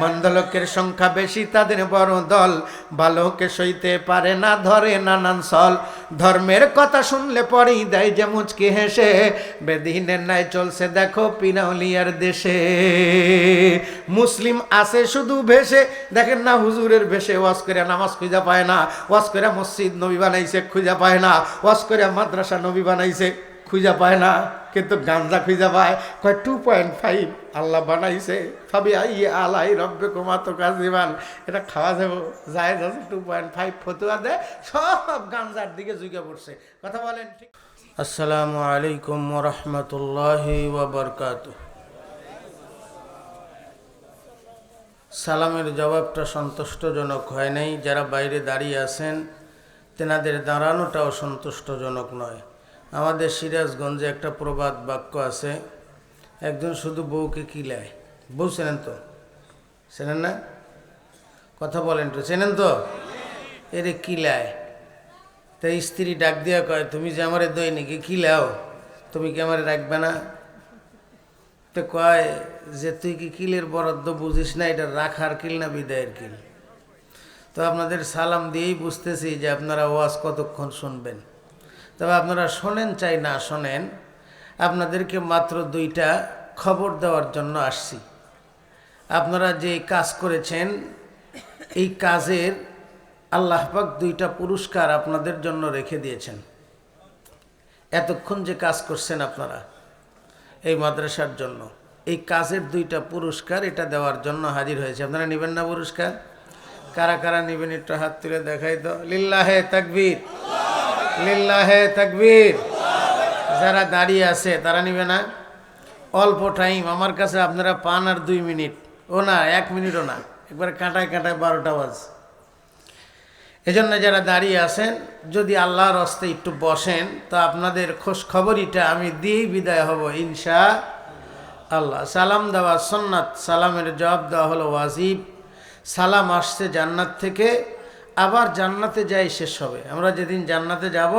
মন্দ লোকের সংখ্যা বেশি তাদের বড় দল, ভালোকে সইতে পারে না ধরে নানান ছল। ধর্মের কথা শুনলে পরেই দেয় যে মুচকি হেসে, বেদিনের ন্যায় চলছে দেখো পিরাউলিয়ার দেশে। মুসলিম আছে শুধু ভেসে, দেখেন না হুজুরের ভেসে ওয়াজ করে নামাজ খুঁজা পায় না, ওয়াজ করে মসজিদ নবী বানাইছে খুঁজা পায় না, ওয়াজ করে মাদ্রাসা নবী বানাইছে খুঁজা পায় না, কিন্তু গাঞ্জা খুঁজা পায়। কয় 2.5 আল্লাহ বানাইছে, ভাবি আই আলাই রব্বে কুমাতো কাজিবান, এটা খাওয়া যাবো যায় 2.5 ফতুয়া দেয়, সব গাঞ্জার দিকে ঝুঁকে পড়ছে। কথা বলেন ঠিক? আসসালামু আলাইকুম ওয়া রাহমাতুল্লাহি ওয়া বারাকাতুহু। সালামের জবাবটা সন্তুষ্টজনক হয় নাই। যারা বাইরে দাঁড়িয়ে আছেন তেনাদের দাঁড়ানোটাও সন্তুষ্টজনক নয়। আমাদের সিরাজগঞ্জে একটা প্রবাদ বাক্য আছে, একজন শুধু বউকে কিলায়। বউ চেনেন তো? চেনেন না? কথা বলেন তো, চেনেন তো? এরে কিলায়। তাই স্ত্রী ডাক দিয়া কয়, তুমি যে আমারে দৈনিকে কিলাও, তুমি কি আমারে রাখবে না? তো কয় যে তুই কি কিলের বরাদ্দ বুঝিস না, এটা রাখার কিল না বিদায়ের কিল। তো আপনাদের সালাম দিয়েই বুঝতেছি যে আপনারা ওয়াজ কতক্ষণ শুনবেন। তবে আপনারা শোনেন চাই না শোনেন, আপনাদেরকে মাত্র 2টা খবর দেওয়ার জন্য আসছি। আপনারা যে কাজ করেছেন এই কাজের আল্লাহ পাক 2টা পুরস্কার আপনাদের জন্য রেখে দিয়েছেন। এতক্ষণ যে কাজ করছেন আপনারা এই মাদ্রাসার জন্য, এই কাজের 2টা পুরস্কার এটা দেওয়ার জন্য হাজির হয়েছে। আপনারা নেবেন না পুরস্কার? কারা কারা নেবেন একটু হাত তুলে দেখাই তো। লিল্লাহে তাকবীর, লিল্লাহে তাকবীর। যারা দাঁড়িয়ে আছে তারা নিবে না? অল্প টাইম আমার কাছে আপনারা পান আর 2 মিনিট, ও না 1 মিনিটও না, একবার কাঁটায় কাঁটায় 12টা বাজ। এজন্য যারা দাঁড়িয়ে আছেন যদি আল্লাহর হস্তে একটু বসেন তো আপনাদের খোঁজ খবরটা আমি দিয়েই বিদায় হব ইনশাআল্লাহ। সালাম দেওয়া সুন্নাত, সালামের জবাব দেওয়া হলো ওয়াজিব। সালাম আসছে জান্নাত থেকে, আবার জান্নাতে যাই শেষ হবে। আমরা যেদিন জান্নাতে যাব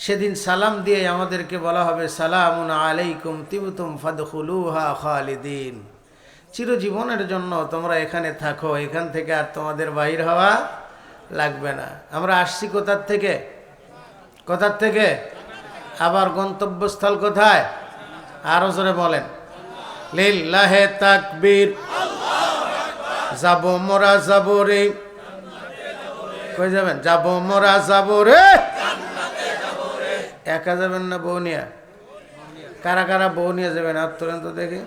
সেদিন সালাম দিয়ে আমাদেরকে বলা হবে সালামুন আলাইকুম তিবতুম ফাদখুলুহা খালিদিন। চিরজীবনের জন্য তোমরা এখানে থাকো, এখান থেকে আর তোমাদের বাহির হওয়া লাগবে না। আমরা আসছি কোথার থেকে? কোথার থেকে? আবার গন্তব্যস্থল কোথায়? আরো জোরে বলেন। লিল্লাহে তাকবীর। যাব মোরা যাব রে। কই যাবেন? যাব মোরা যাব রে। একা যাবেন না বউ নিয়া? কারা কারা বউ নিয়ে যাবেন হাত তোলেন তো দেখি।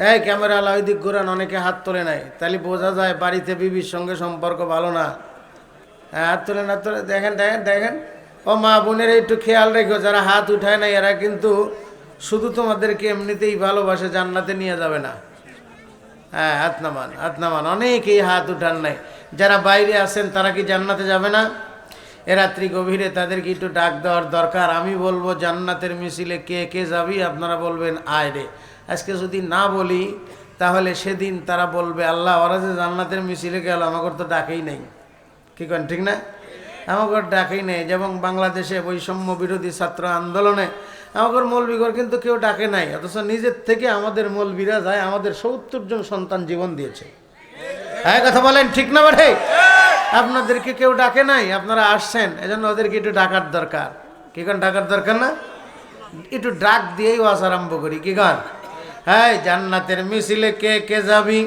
এই ক্যামেরা ওই দিক ঘুরান, অনেকে হাত তোলে নাই, তাহলে বোঝা যায় বাড়িতে বিবির সঙ্গে সম্পর্ক ভালো না। হ্যাঁ হাত তোলেন, হাত তোলে দেখেন দেখেন দেখেন। ও মা বোনের একটু খেয়াল রেখো, যারা হাত উঠায় না এরা কিন্তু শুধু তোমাদেরকে এমনিতেই ভালোবাসে, জান্নাতে নিয়ে যাবে না। হ্যাঁ হাত নামান, হাত নামান। অনেকেই হাত উঠান নাই। যারা বাইরে আছেন তারা কি জান্নাতে যাবে না? এ রাত্রি গভীরে তাদেরকে একটু ডাক দেওয়ার দরকার। আমি বলবো জান্নাতের মিছিলে কে কে যাবি, আপনারা বলবেন আয় রে। আজকে যদি না বলি তাহলে সেদিন তারা বলবে আল্লাহ ওরা যে জান্নাতের মিছিলে গেল আমাকে তো ডাকেই নেই। কি করেন ঠিক না? আমাকে ডাকেই নেই। যেমন বাংলাদেশে বৈষম্য বিরোধী ছাত্র আন্দোলনে আমাদের মৌলবীগর কিন্তু কেউ ডাকে নাই, অথচ নিজের থেকে আমাদের মৌলবীরা যায়, আমাদের 70 জন সন্তান জীবন দিয়েছে। হ্যাঁ কথা বলেন ঠিক না ভাই? আপনাদেরকে কেউ ডাকে নাই, আপনারা আসছেন, এজন্য ওদেরকে একটু ডাকার দরকার। কি করেন? ডাকার দরকার না? একটু ডাক দিয়েই ওয়াজ আরম্ভ করি। কি করেন? হ্যাঁ জান্নাতের মিছিলে কে কে যাবি?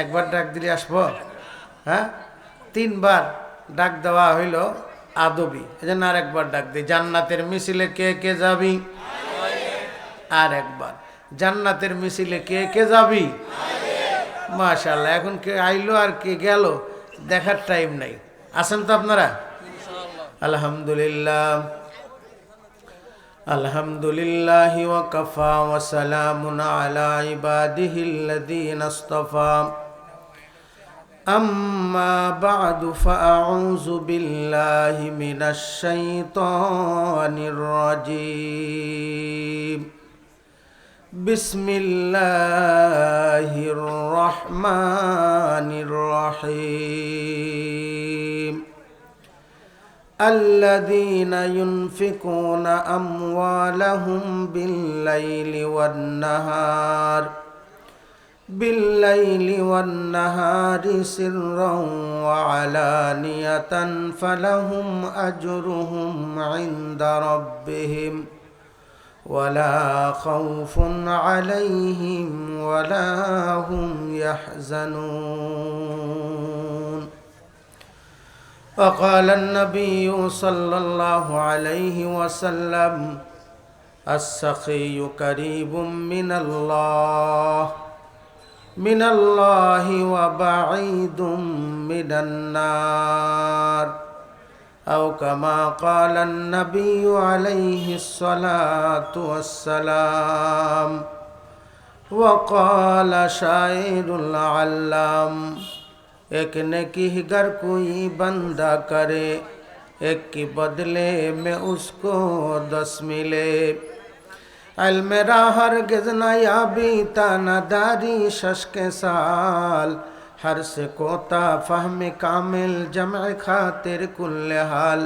একবার ডাক দিলে আসবো? হ্যাঁ 3বার ডাক দেওয়া হইল আদবি, এজন্য আর একবার ডাক দিই। জান্নাতের মিছিলে কে কে যাবি? আর একবার। জান্নাতের মিছিলে কে কে যাবি? মাশাআল্লাহ। এখন কে আইলো আর কে গেল দেখার টাইম নাই। আছেন তো আপনারা? আলহামদুলিল্লাহ, আলহামদুলিল্লাহি ওয়া কাফা ওয়া সালামুন আলা ইবাদিহিল্লাযীনা ইসতাফা। আম্মা বা'দু ফাআউযু বিল্লাহি মিনাশ শাইতানির রাজীম। বিসমিল্লাহির রহমানির রহিম। الذين ينفقون أموالهم بالليل والنهار بالليل والنهار سرا وعلانية فلهم أجرهم عند ربهم ولا خوف عليهم ولا هم يحزنون. وقال النبي صلى الله عليه وسلم السخي قريب من الله وبعيد من النار أو كما قال النبي عليه الصلاة والسلام. وقال شاعر العلام एक नेकी गर कोई बंदा करे एक के बदले में उसको 10 मिले। इल्म हरगिज़ न याबी तानादारी शश के साल हर से कोता फहम कामिल जम खातिर कुल्ले हाल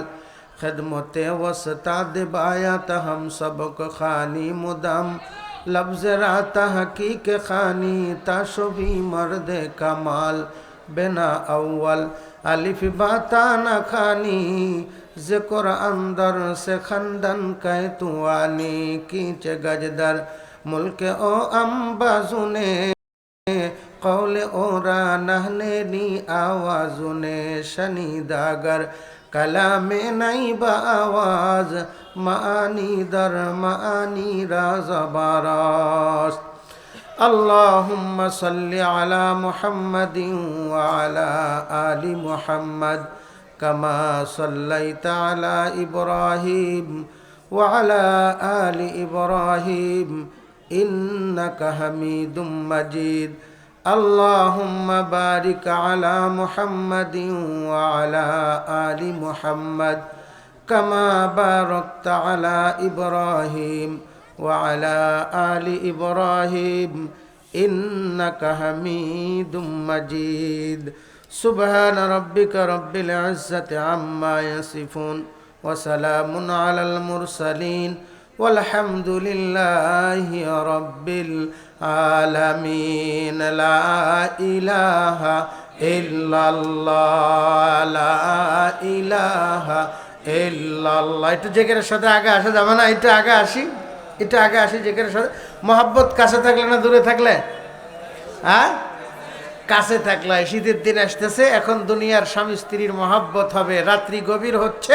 खिदमत वस्ताद बायात हम सबक खानी मुदम लफ्ज़ राता हकीक खानी ताशुभी मर्द कमाल बिना अव्वल अलिफ बाता न खानी ज़िक्र अंदर से खंदन कह तुआनी कीच गजदर मुल्क ओ अम्बाजुने कौले ओरा नहने नी आवाजुने शनीदागर कलामे नहीं बावाज मानी दर मानी राज़बारास। अल्लाहुम्मा सल्लि अला मुहम्मदिन व अला आलि मुहम्मद कमा सल्लैता अला इब्राहीम व अला आलि इब्राहीम इन्नका हमीदुम मजीद। अल्लाहुम्मा बारिक अला मुहम्मदिन व अला आलि मुहम्मद कमा बारकता अला इब्राहीम वअला आलि इब्राहीम इन्नका हमीदुम मजीद। सुब्हान रब्बिका रब्बिल इज़्ज़ति अम्मा यसिफून व सलामुन अलल मुरसलीन वल्हम्दुलिल्लाहि रब्बिल आलमीन। ला इलाहा इल्लल्लाह ला इलाहा इल्लल्लाह। একটু জিকিরের সাথে আগে আসা যাবে না? একটু আগে আসি, এটা আগে আসি জিকিরের সাথে। মহব্বত কাছে থাকলে না দূরে থাকলে? হ্যাঁ, কাছে থাকলে। শীতের দিন আসতেছে, এখন দুনিয়ার স্বামী স্ত্রীর মহব্বত হবে, রাত্রি গভীর হচ্ছে,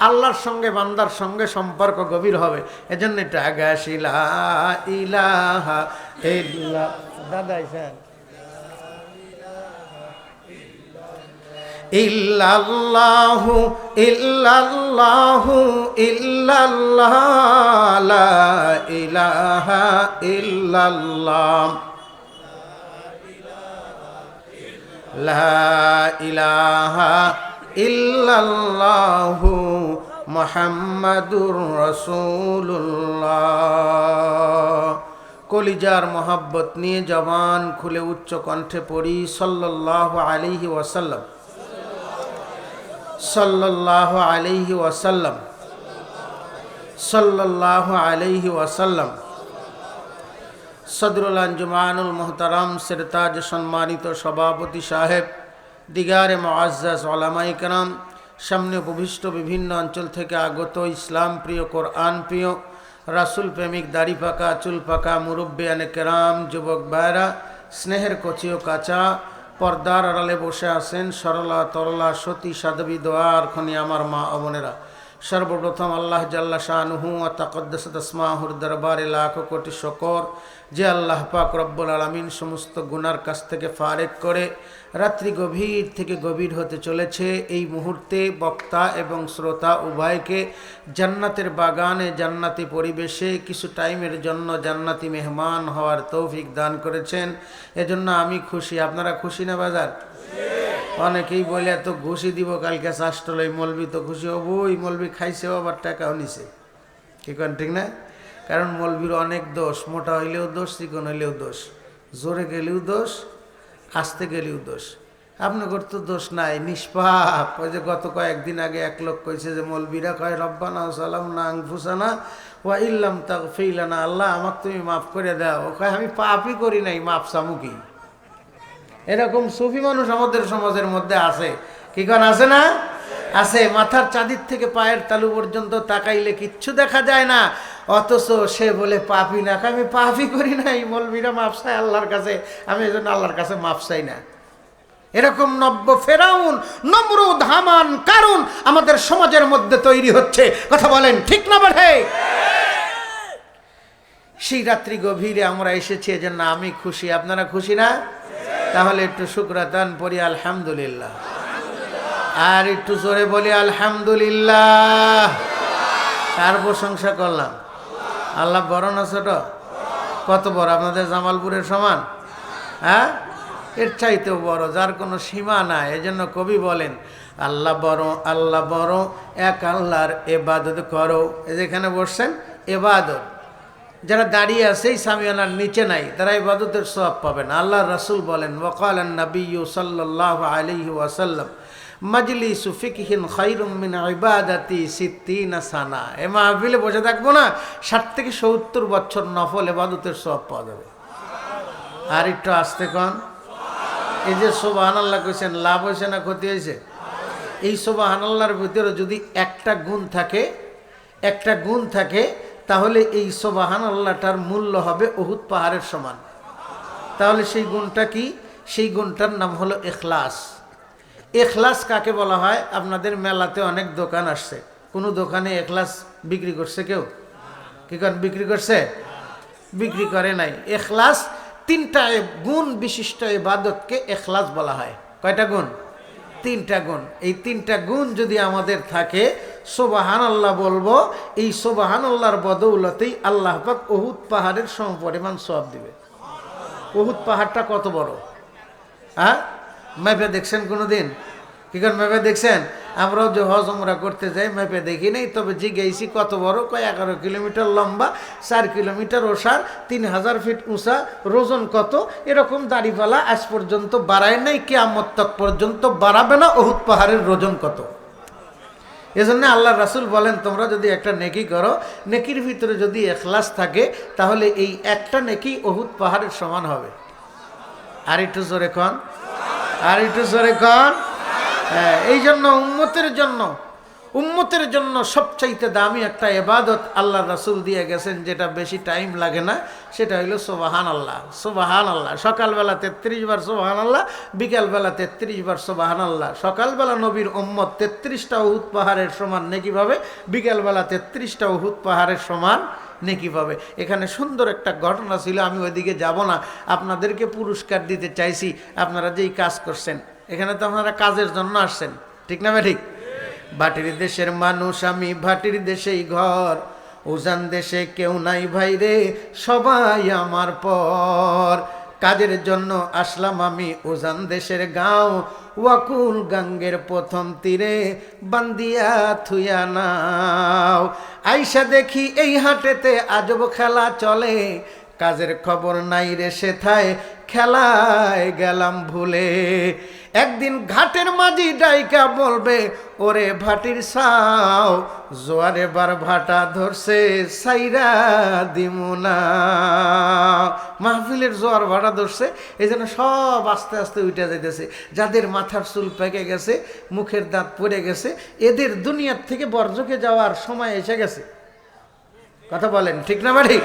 আল্লাহর সঙ্গে বান্দার সঙ্গে সম্পর্ক গভীর হবে। এজন্য একটু আগে আসি। লা ইলাহা ইল্লাল্লাহ। দাদা আইছেন? ইল্লাল্লাহু ইল্লাল্লাহু ইল্লাল্লাহ লা ইলাহা ইল্লাল্লাহ লা ইলাহা ইল্লাল্লাহু মুহাম্মাদুর রাসূলুল্লাহ। কলিজার মোহাব্বত নিয়ে জবান খুলে উচ্চ কণ্ঠে পড়ি সাল্লাল্লাহু আলাইহি ওয়াসাল্লাম, সাল্লাল্লাহু আলাইহি ওয়াসাল্লাম, সাল্লাল্লাহু আলাইহি ওয়াসাল্লাম। সদরুল আঞ্জুমানুল মুহতারাম সিরতাজ সম্মানিত সভাপতি সাহেব, দিগারে মুআজ্জাজ উলামায়ে কেরাম, সামনে উপবিষ্ট বিভিন্ন অঞ্চল থেকে আগত ইসলাম প্রিয়, কোরআন প্রিয়, রাসূল প্রেমিক, দাড়ি পাকা চুল পাকা মুরব্বিয়ানে কেরাম, যুবক ভাইরা, স্নেহের কচি ও কাঁচা, পর্দার আড়ালে বসে আছেন সরলা তরলা সতী সাধবী দোয়ার খনি আমার মা ও বোনেরা, সর্বপ্রথম আল্লাহ জাল্লা শানুহু ওয়া তাকদ্দাসাত আসমাহুর দরবারে লাখ কোটি শুকর, যে আল্লাহ পাক রব্বুল আলামিন সমস্ত গুনার কাছ থেকে ফারেক করে রাত্রি গভীর থেকে গভীর হতে চলেছে এই মুহূর্তে বক্তা এবং শ্রোতা উভয়কে জান্নাতের বাগানে জান্নাতি পরিবেশে কিছু টাইমের জন্য জান্নাতি মেহমান হওয়ার তৌফিক দান করেছেন। এজন্য আমি খুশি। আপনারা খুশি না বাজার? অনেকেই বলে এত ঘুষি দিব কালকে চাষটলই, মলবি তো খুশি হবই, মলবি খাইছেও আবার টাকাও নিছে, কি করেন ঠিক না? কারণ মলবির অনেক দোষ, মোটা হইলেও দোষ, চিকন হইলেও দোষ, জোরে গেলেও দোষ, আসতে গেলেও দোষ। আপনাদের তো দোষ নাই, নিষ্পাপ। ওই যে গত কয়েকদিন আগে এক লোক কইছে যে মৌলবীরা কয় রব্বানা সালামনা আনফুসানা ওয়া ইল্লাম তাগফির লানা, আল্লাহ আমাকে তুমি মাফ করে দাও। ও কয় আমি পাপই করি নাই, মাফ চামু কি? এরকম সুফি মানুষ আমাদের সমাজের মধ্যে আছে। কি কোন আছে না? আছে। মাথার চাঁদির থেকে পায়ের তালু পর্যন্ত তাকাইলে কিচ্ছু দেখা যায় না, অথচ সে বলে পাপই না। আমি পাপই করি নাই, মৌলবীরা মাফ চাই আল্লাহর কাছে, আমি এই জন্য আল্লাহর কাছে মাফ চাই না। এরকম নব্য ফেরাউন, নমরুদ, হামান, কারুন আমাদের সমাজের মধ্যে তৈরি হচ্ছে। কথা বলেন ঠিক না বটে? সেই রাত্রি গভীরে আমরা এসেছি, এজন্য আমি খুশি। আপনারা খুশি না? তাহলে একটু শুকরাতান পড়ি আলহামদুলিল্লাহ, আর একটু জোরে বলি আলহামদুলিল্লাহ। কার প্রশংসা করলাম? আল্লাহ বড় না ছোট? কত বড়? আপনাদের জামালপুরের সমান? হ্যাঁ, এর চাইতেও বড়, যার কোনো সীমা নাই। এজন্য কবি বলেন আল্লাহ বড়, আল্লাহ বড়, এক আল্লাহর ইবাদত করো। এই যেখানে বসছেন ইবাদত, যারা দাঁড়িয়ে আছে এই সামিয়ানার নিচে নাই, তারা ইবাদতের সওয়াব পাবেন। আল্লাহ রাসূল বলেন ওয়াকালান নবিয়্যু সাল্লাল্লাহু আলাইহি ওয়াসাল্লাম মাজলিসু ফিকহিন খায়রুম মিন ইবাদাতি 60 সানা। এ মাহফিলে বসে থাকবো না, 60 থেকে 70 বছর নফল ইবাদতের সওয়াব পাওয়া যাবে। আর একটু আসতে কন। এই যে সুবহানাল্লাহ কইছেন, লাভ হয়েছে না ক্ষতি হয়েছে? এই সুবহানাল্লাহর ভিতরে যদি একটা গুণ থাকে, একটা গুণ থাকে, তাহলে এই সুবহানাল্লাহটার মূল্য হবে উহুদ পাহাড়ের সমান। তাহলে সেই গুণটা কি? সেই গুণটার নাম হলো ইখলাস। ইখলাস কাকে বলা হয়? আপনাদের মেলাতে অনেক দোকান আসছে, কোনো দোকানে ইখলাস বিক্রি করছে কেউ? কি কারণ বিক্রি করছে? বিক্রি করে নাই। ইখলাস তিনটা গুণ বিশিষ্ট ইবাদতকে ইখলাস বলা হয়। কয়টা গুণ? তিনটা গুণ। এই তিনটা গুণ যদি আমাদের থাকে, সুবহানাল্লাহ বলবো, এই সুবহানাল্লাহর বদৌলতেই আল্লাহ পাক উহুদ পাহাড়ের সমপরিমাণ সওয়াব দিবে। উহুদ পাহাড়টা কত বড়? হ্যাঁ, ম্যাপে দেখছেন কোনোদিন? কি কারণ ম্যাপে দেখছেন? আমরাও যে হজ উমরা করতে যাই ম্যাপে দেখি নাই, তবে জিজ্ঞেসি কত বড়, কয় 11 কিলোমিটার লম্বা, 4 কিলোমিটার ওসার, 3000 ফিট উঁচা, ওজন কত, এরকম দাড়িপালা আজ পর্যন্ত বাড়ায় নাই, কিয়ামত তক পর্যন্ত বাড়াবে না উহুদ পাহাড়ের ওজন কত। এজন্য আল্লাহ রাসূল বলেন তোমরা যদি একটা নেকি করো, নেকির ভিতরে যদি ইখলাস থাকে, তাহলে এই একটা নেকি উহুদ পাহাড়ের সমান হবে। আর একটু জোরে কন, আর একটু জোরে কন। হ্যাঁ, এই জন্য উম্মতের জন্য সবচাইতে দামি একটা ইবাদত আল্লাহ রাসূল দিয়ে গেছেন, যেটা বেশি টাইম লাগে না, সেটা হইল সুবহানাল্লাহ। সুবহানাল্লাহ সকালবেলা 33 বার সুবহানাল্লাহ, বিকালবেলা 33 বার সুবহানাল্লাহ। সকালবেলা নবীর উম্মত 33টা উহুদ পাহাড়ের সমান নেকি পাবে, বিকালবেলা 33টা উহুদ পাহাড়ের সমান নেকি পাবে। এখানে সুন্দর একটা ঘটনা ছিল, আমি ওইদিকে যাব না, আপনাদেরকে পুরস্কার দিতে চাইছি আপনারা যেই কাজ করছেন। এখানে তো আপনারা কাজের জন্য আসছেন, ঠিক না? ঠিক। ভাটির দেশের মানুষ আমি, ভাটির দেশেই ঘর, উজান দেশে কেউ নাই ভাই রে, সবাই আমার পর। কাজের জন্য আসলাম আমি উজান দেশের গাঁও, ওয়াকুল গাঙ্গের প্রথম তীরে বান্দিয়া থুয়া নাও। আইসা দেখি এই হাটেতে আজব খেলা চলে, কাজের খবর নাই রে সেথায়, খেলায় গেলাম ভুলে। একদিন ঘাটের মাঝি ডাইকা বলবে, ওরে ভাটির সাও, জোয়ারে বার ভাটা ধরছে, সাইরা দিমুনা। মাহফিলের জোয়ার ভাটা ধরছে, এই জন্য সব আস্তে আস্তে উঠে যাইতেছে। যাদের মাথার চুল পেকে গেছে, মুখের দাঁত পড়ে গেছে, এদের দুনিয়ার থেকে বর্জকে যাওয়ার সময় এসে গেছে। কথা বলেন ঠিক না ঠিক?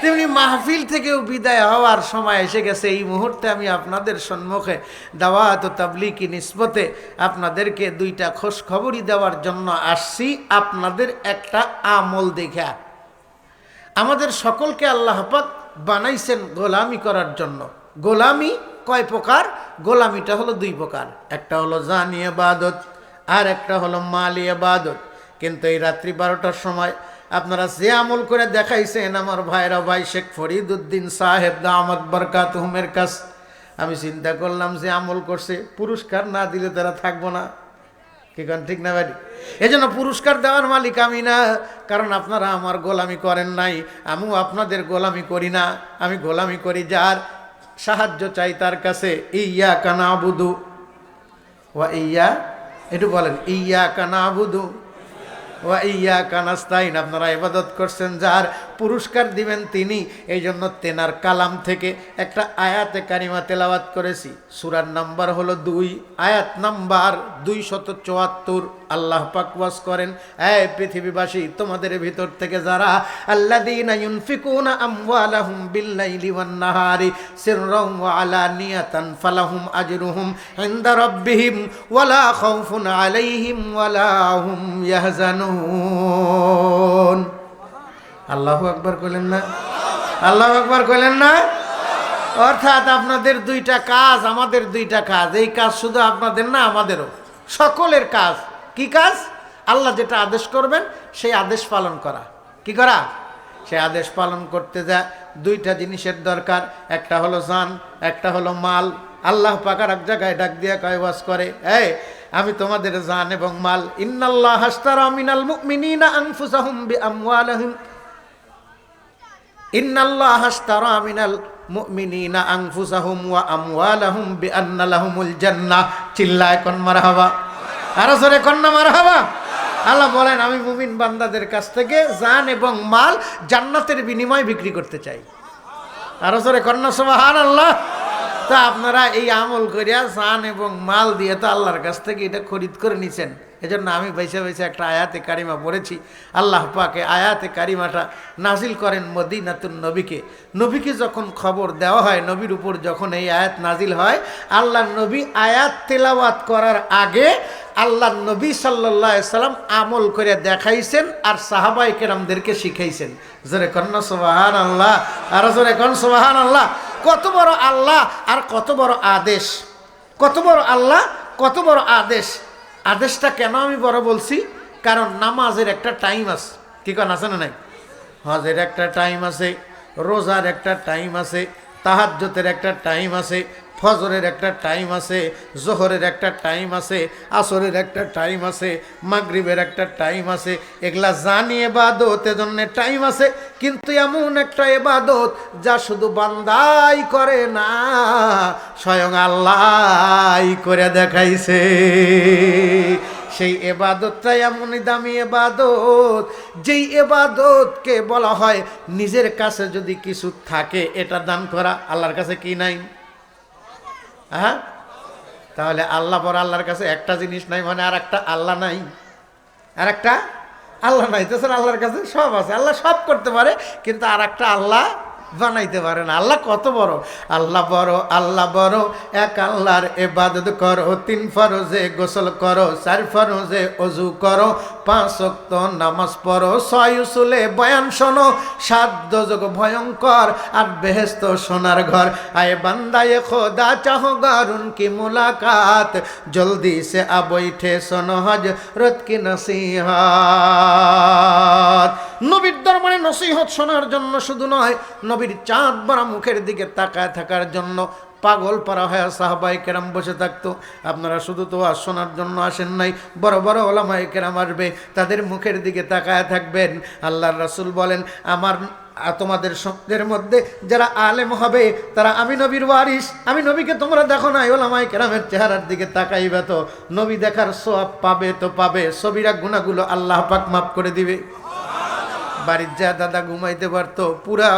তেমনি মাহফিল থেকেও বিদায় হওয়ার সময় এসে গেছে। এই মুহূর্তে আমি আপনাদের সম্মুখে দাওয়াত ও তাবলীগি নিসবতে আপনাদেরকে দুইটা খোঁজ খবরই দেওয়ার জন্য আসছি। আপনাদের একটা আমল দেখা। আমাদের সকলকে আল্লাহ পাক বানাইছেন গোলামি করার জন্য। গোলামি কয় প্রকার? গোলামিটা হলো দুই প্রকার, একটা হলো জানি ইবাদত, আর একটা হলো মালি ইবাদত। কিন্তু এই রাত্রি 12টার সময় আপনারা যে আমল করে দেখাইছেন আমার ভাইরা, ভাই শেখ ফরিদউদ্দিন সাহেব দামাত বরকাতুহুমের কাছ, আমি চিন্তা করলাম যে আমল করছে, পুরস্কার না দিলে তারা থাকবো না। কি কারণ ঠিক না ভাই? এই জন্য পুরস্কার দেওয়ার মালিক আমি না, কারণ আপনারা আমার গোলামি করেন নাই, আমিও আপনাদের গোলামি করি না। আমি গোলামি করি যার, সাহায্য চাই তার কাছে। ইয়্যাকা না'বুদু ওয়া ইয়া, একটু বলেন, ইয়্যাকা না'বুদু ওয়া ইয়্যাকা নাস্তাইন। আপনারা ইবাদত করছেন যার, পুরস্কার দিবেন তিনি। এই জন্য তেনার কালাম থেকে একটা আয়াতে কারিমা তেলাওয়াত করেছি। সূরার নাম্বার হলো 2, আয়াত নাম্বার 274। আল্লাহ পাক ওয়াজ করেন, এই পৃথিবীবাসী, তোমাদের ভিতর থেকে যারা আল্লাযীনা ইউনফিকুনা আমওয়ালাহুম বিল্লাইলি ওয়ান নাহারি সিররান ওয়া আলানিয়াতান ফালাহুম আজরুহুম ইনদা রাব্বিহিম ওয়ালা খাউফুন আলাইহিম ওয়ালা হুম ইয়াহজানুন। আল্লাহু আকবার কইলেন না? আল্লাহু আকবার কইলেন না? অর্থাৎ আপনাদের দুইটা কাজ, আমাদের দুইটা কাজ। এই কাজ শুধু আপনাদের না, আমাদেরও, সকলের কাজ। কি কাজ? আল্লাহ যেটা আদেশ করবেন সেই আদেশ পালন করা। কি করা? সেই আদেশ পালন করতে যা দুইটা জিনিসের দরকার, একটা হলো জান, একটা হলো মাল। আল্লাহ পাক আর এক জায়গায় ডাক দিয়া কয়, ওয়াজ করে, এই আমি তোমাদের জান এবং মাল, ইন্নাল্লাহা আশতারা মিনাল মুমিনিনা আনফুসাহুম বিআমওয়ালিহিম, ইন্নাল্লাহা আশতারা মিনাল মুমিনিনা আনফুসাহুম ওয়া আমওয়ালাহুম বিআন্না লাহুমুল জান্নাহ। চিল্লায় কোন মারহাবা, আরো জোরে কোন না মারহাবা। আল্লাহ বলেন, আমি মুমিন বান্দাদের কাছ থেকে জান এবং মাল জান্নাতের বিনিময়ে বিক্রি করতে চাই। আরো জোরে কোন না সুবহানাল্লাহ। তা আপনারা এই আমল করিয়া জান এবং মাল দিয়ে তো আল্লাহর কাছ থেকে এটা খরিদ করে নিছেন। এজন্য আমি বাইসা বাইসা একটা আয়াতে কারিমা পড়েছি। আল্লাহ পাকে আয়াতে কারিমাটা নাজিল করেন মদিনাতুন নবীকে। নবীকে যখন খবর দেওয়া হয়, নবীর উপর যখন এই আয়াত নাজিল হয়, আল্লাহ নবী আয়াত তেলাওয়াত করার আগে আল্লাহ নবী সাল্লাল্লাহু আলাইহি সাল্লাম আমল করে দেখাইছেন আর সাহাবায়ে কেরামদেরকে শিখাইছেন। জোরে কন্না সুবহানাল্লাহ, আর জোরে কোন সুবহানাল্লাহ। কত বড় আল্লাহ আর কত বড় আদেশ, কত বড় আল্লাহ, কত বড় আদেশ। আদেশটা কেন আমি বড় বলছি? কারণ নামাজের একটা টাইম আছে। কি কোন আছে না নাই? হজের একটা টাইম আছে, রোজার একটা টাইম আছে, তাহাজ্জুদের একটা টাইম আছে, ফজরের একটা টাইম আছে, জোহরের একটা টাইম আছে, আসরের একটা টাইম আছে, মাগরিবের একটা টাইম আছে। এগুলা জানি ইবাদত, এজন্য টাইম আছে। কিন্তু এমন একটা ইবাদত যা শুধু বান্দাই করে না, স্বয়ং আল্লাহই করে দেখাইছে। সেই এবাদতটা এমনই দামি এবাদত, যেই এবাদতকে বলা হয় নিজের কাছে যদি কিছু থাকে এটা দান করা। আল্লাহর কাছে কি নাই? হ্যাঁ, তাহলে আল্লাহ বড়, আল্লাহর কাছে একটা জিনিস নাই মানে আর একটা আল্লাহ নাই, আর একটা আল্লাহ নাই। তো আল্লাহর কাছে সব আছে, আল্লাহ সব করতে পারে, কিন্তু আর একটা আল্লাহ বানাইতে পারে না। আল্লাহ কত বড়! আল্লাহ বড়, আল্লাহ বড়। এক আল্লাহর ইবাদত করো, 3 ফরজে গোসল করো, 4 ফরজে ওযু করো, 5 ওয়াক্ত নামাজ পড়ো, 6 উসুলে বয়ান শোনো, 7 দোজখ ভয়ঙ্কর আর বেহেশত সোনার ঘর। আয়ে বান্দায়ে খোদা চাহো গারুন কি মুলাকাত, জলদি সে আ বৈঠে শোনো হযরত কি নসিহত। নবীর দরবারে নসিহত শোনার জন্য শুধু নয়, নবীর চাঁদ ভরা মুখের দিকে তাকায় থাকার জন্য পাগল পারা হয়ে সাহাবায়ে কেরাম বসে থাকতো। আপনারা শুধু তো ওয়াজ শোনার জন্য আসেন নাই, বড় বড় ওলামায়ে কেরাম আসবে, তাদের মুখের দিকে তাকায় থাকবেন। আল্লাহর রাসূল বলেন, আমার তোমাদের সঙ্গের মধ্যে যারা আলেম হবে তারা আমি নবীর ওয়ারিস। আমি নবীকে তোমরা দেখো না, ওলামায়ে কেরামের চেহারার দিকে তাকাইবে তো নবী দেখার সওয়াব পাবে, তো পাবে। সবিরা গুনাহগুলো আল্লাহ পাক মাফ করে দিবে। বাড়ির যা দাদা ঘুমাইতে পারতো, পুরা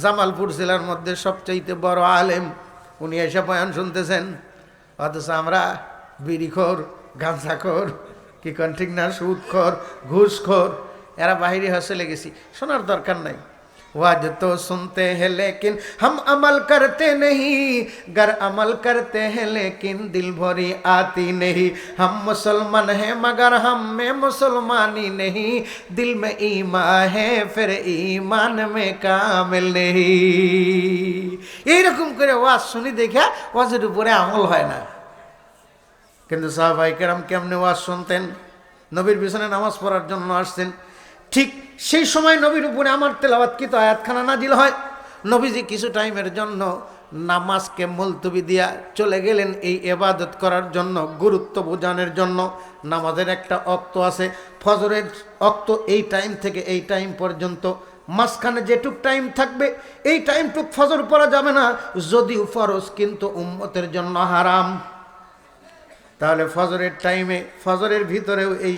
জামালপুর জেলার মধ্যে সবচাইতে বড় আলেম, উনি এসে বয়ান শুনতেছেন, অথচ আমরা বিড়িখোর, গাঁজাখোর, কি কোন ঠিক না, সুদখোর, ঘুষখোর, এরা বাহিরে হাসলে গেছি। শোনার দরকার নাই। वाज तो सुनते हैं लेकिन हम अमल करते नहीं, गर अमल करते हैं लेकिन दिल भरी आती नहीं। हम मुसलमान हैं मगर हम में मुसलमानी नहीं, दिल में ईमान है फिर ईमान में कामिल नहीं। এইরকম করে ওয়াজ শুনি দেখা ওয়াজের উপরে আমল হয় না। কিন্তু সাহাবায়ে কেরাম কেমনে ওয়াজ শুনতেন? নবীর পিছনে নামাজ পড়ার জন্য আসতেন। ঠিক সেই সময় নবীর উপরে আমার তেলাওয়াতকৃত আয়াতখানা নাজিল হয়। নবীজি কিছু টাইমের জন্য নামাজকে মুলতবি দিয়া চলে গেলেন এই ইবাদত করার জন্য, গুরুত্ব বোঝানোর জন্য। নামাজের একটা ওয়াক্ত আছে, ফজরের ওয়াক্ত এই টাইম থেকে এই টাইম পর্যন্ত। মাঝখানে যেটুক টাইম থাকবে এই টাইমটুক ফজর পড়া যাবে না, যদিও ফরজ কিন্তু উম্মতের জন্য হারাম। তাহলে ফজরের টাইমে, ফজরের ভিতরেও এই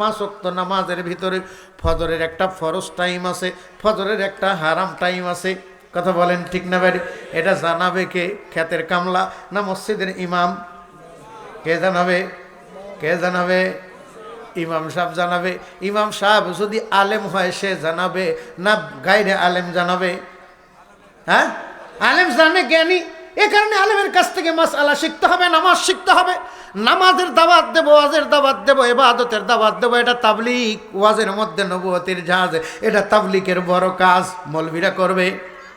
পাঁচ ওয়াক্ত নামাজের ভিতরে ফজরের একটা ফরজ টাইম আছে, ফজরের একটা হারাম টাইম আছে। কথা বলেন ঠিক না ভাই? এটা জানাবে কে? ক্ষেতের কামলা না মসজিদের ইমাম? কে জানাবে? কে জানাবে? ইমাম সাহেব জানাবে। ইমাম সাহেব যদি আলেম হয় সে জানাবে না গায়রে আলেম জানাবে? হ্যাঁ, আলেম জানে, জ্ঞানী। এ কারণে আলেমের কাছ থেকে মাসআলা শিখতে হবে, নামাজ শিখতে হবে। নামাজের দাওয়াত দেব, ওয়াজের দাওয়াত দেব, ইবাদতের দাওয়াত দেব, এটা তাবলীগ। ওয়াজের মধ্যে নবুয়তের জাহাজ, এটা তাবলীগের বড় কাজ, মৌলবীরা করবে।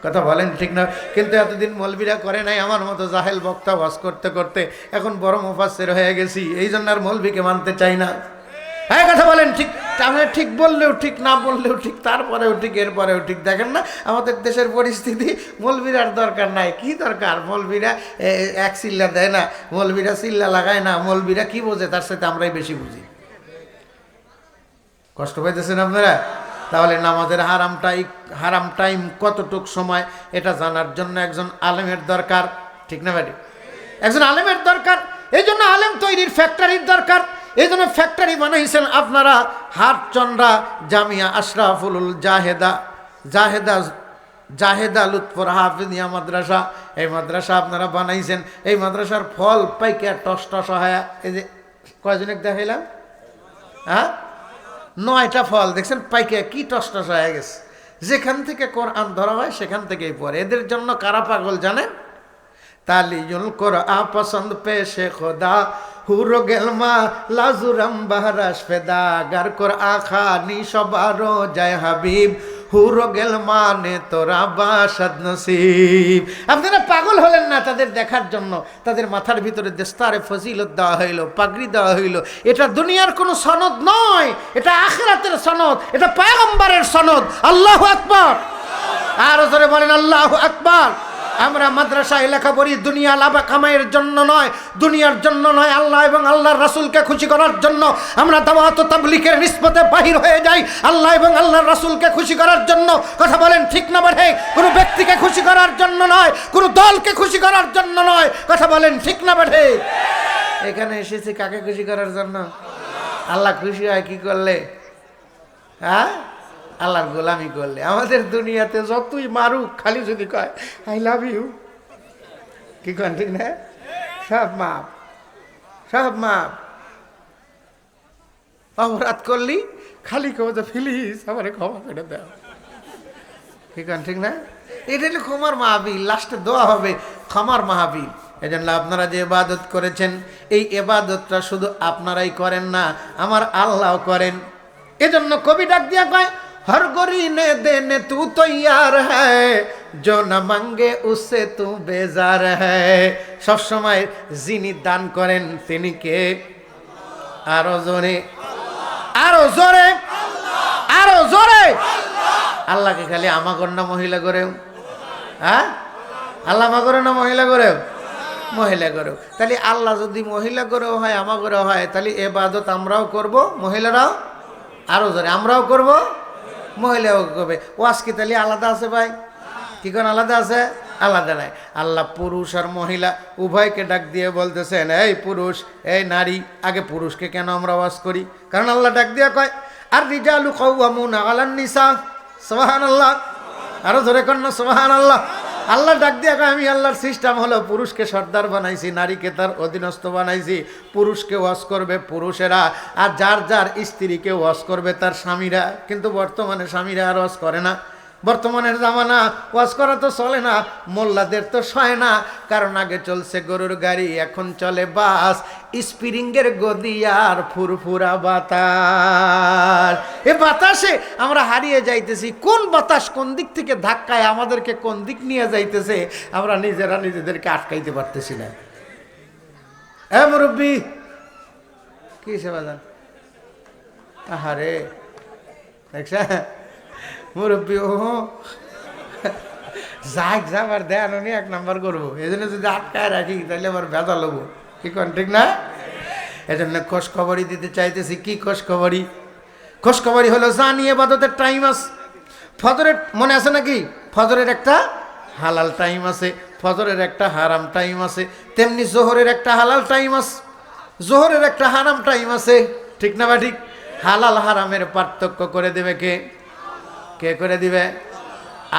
কথা বলেন ঠিক না? কিন্তু এতদিন মৌলবীরা করে নাই। আমার মতো জাহেল বক্তা ওয়াজ করতে করতে এখন বড় মুফাসসির হয়ে গেছি, এই জন্য আর মৌলবীকে মানতে চাই না। হ্যাঁ, কথা বলেন ঠিক? তাহলে ঠিক বললেও ঠিক, না বললেও ঠিক, তারপরেও ঠিক, এরপরেও ঠিক। দেখেন না আমাদের দেশের পরিস্থিতি, মৌলবীর আর দরকার নাই। কি দরকার? মৌলবীরা এক চিল্লা দেয় না, মৌলবীরা চিল্লা লাগায় না, মৌলবীরা কি বোঝে তার সাথে আমরাই বেশি বুঝি। কষ্ট পাইতেছেন আপনারা? তাহলে নামাজের হারাম টাইম কতটুক সময়, এটা জানার জন্য একজন আলেমের দরকার। ঠিক না ভাই? একজন আলেমের দরকার। এই জন্য আলেম তৈরির ফ্যাক্টরির দরকার। এই জন্য ফ্যাক্টরি বানাইছেন আপনারা হাটচন্দ্রা জামিয়া আশরাফুল জাহেদা লুৎফর হাফিজিয়া মাদ্রাসা। এই মাদ্রাসা আপনারা বানাইছেন। এই মাদ্রাসার ফল পাইকা টস টস হয়। এই যে কয়জনে দেখাইলাম, হ্যাঁ, 9টা ফল দেখছেন পাইকা কি টস টস হয়ে গেছে। যেখান থেকে কোরআন ধরা হয় সেখান থেকেই পড়ে। এদের জন্য কারা পাগল জানেন? তালিউল কোরআন পছন্দ পেশে খোদা হুরো গেলমা লাজুরাম বাহরাস ফেদা গার কোরআন খানি সবারো জয় হাবিব হুরো গেলমা নে তোরা বাসাদ নসিব। আপনারা পাগল হলেন না তাদের দেখার জন্য? তাদের মাথার ভিতরে দেস্তারে ফজিলত দেওয়া হইল, পাগড়ি দেওয়া হইল। এটা দুনিয়ার কোনো সনদ নয়, এটা আখিরাতের সনদ, এটা পয়গম্বরের সনদ। আল্লাহু আকবার। আর জোরে বলেন আল্লাহু আকবার। আমরা মাদ্রাসায় লেখা পড়ি দুনিয়া লাভ কামাইয়ের জন্য নয়, দুনিয়ার জন্য নয়, আল্লাহ এবং আল্লাহর রাসূলকে খুশি করার জন্য। আমরা দাওয়াত ও তাবলীগের নিসবতে বাহির হয়ে যাই আল্লাহ এবং আল্লাহর রাসূলকে খুশি করার জন্য। কথা বলেন ঠিক না বটে? কোনো ব্যক্তিকে খুশি করার জন্য নয়, কোনো দলকে খুশি করার জন্য নয়। কথা বলেন ঠিক না বটে? এখানে এসেছি কাকে খুশি করার জন্য? আল্লাহ খুশি হয় কি করলে? হ্যাঁ, আল্লাহর গোলামি করলে। আমাদের দুনিয়াতে যতই মারুক, খালি যদি কয় আই লাভ ইউ, কি কন ঠিক না? সব মাপ, সব মাপ। অপরাধ করলি খালি কেউ যে প্লিজ আমার ক্ষমা করে দাও, কি কন ঠিক না? এটা হলো ক্ষমার মাহফিল। লাস্টে দোয়া হবে ক্ষমার মাহফিল। এই জন্য আপনারা যে ইবাদত করেছেন, এই ইবাদতটা শুধু আপনারাই করেন না, আমার আল্লাহও করেন। এজন্য কবি ডাক দিয়া কয় हर गोरी ने देने तू तैयार है जो न मांगे उससे तू बेजार है। सब समय যিনি দান করেন তিনি কে? আরো জোরে, আরো জোরে, আরো জোরে। আল্লাহকে খালি আমাগর না মহিলা করেও? হ্যাঁ, আল্লাহ আমাগর না মহিলা করেও? মহিলা করেও। তাহলে আল্লাহ যদি মহিলা করেও হয়, আমাগরেও হয়, তাহলে ইবাদত আমরাও করব, মহিলারাও, আরো জোরে, আমরাও করব, মহিলাও করবে। ওয়াজ কি তাহলে আলাদা আছে ভাই? কি কোন আলাদা আছে? আলাদা নাই। আল্লাহ পুরুষ আর মহিলা উভয়কে ডাক দিয়ে বলতেছেন, এই পুরুষ, এই নারী। আগে পুরুষকে কেন আমরা ওয়াজ করি? কারণ আল্লাহ ডাক দিয়ে কয় আর রিজালু কাওয়ামুনা আলান নিসা। সুবহানাল্লাহ। আরো ধরে কর না সুবহানাল্লাহ। আল্লাহ ডাক দিয়ে কয় আমি আল্লাহর সিস্টেম হলো পুরুষকে সর্দার বানাইছি, নারীকে তার অধীনস্থ বানাইছি। পুরুষকে ওয়াজ করবে পুরুষেরা, আর যার যার স্ত্রীকে ওয়াজ করবে তার স্বামীরা। কিন্তু বর্তমানে স্বামীরা আর ওয়াজ করে না। বর্তমানের জামানা ওয়াজ করা তো চলে না, মোল্লাদের তো সয় না। কারণ আগে চলছে গরুর গাড়ি, এখন চলে বাস, স্প্রিংয়ের গদি আর ফুরফুরা বাতাস। এ বাতাসে আমরা হারিয়ে যাইতেছি। কোন বাতাস কোন দিক থেকে ধাক্কায় আমাদেরকে কোন দিক নিয়ে যাইতেছে আমরা নিজেরা নিজেদেরকে আটকাইতে পারতেছি না। এ মুরব্বি, কি সেবা জান? আহারে দেখছা মুরব্বী, ও যাক যাবার দেন উনি 1 নাম্বার করবো। এই জন্য যদি আটকায় রাখি তাহলে আবার ভেজা লবো, কি কন ঠিক না? এই জন্য খোঁজখবরই দিতে চাইতেছি। কি খোঁজখবরই? খোঁজখবরই হলো জানি ইবাদতের টাইম আছে। ফজরের মনে আছে নাকি? ফজরের একটা হালাল টাইম আছে, ফজরের একটা হারাম টাইম আছে, তেমনি জোহরের একটা হালাল টাইম আছে, জোহরের একটা হারাম টাইম আছে, ঠিক না বা ঠিক? হালাল হারামের পার্থক্য করে দেবে কে? কে করে দিবে?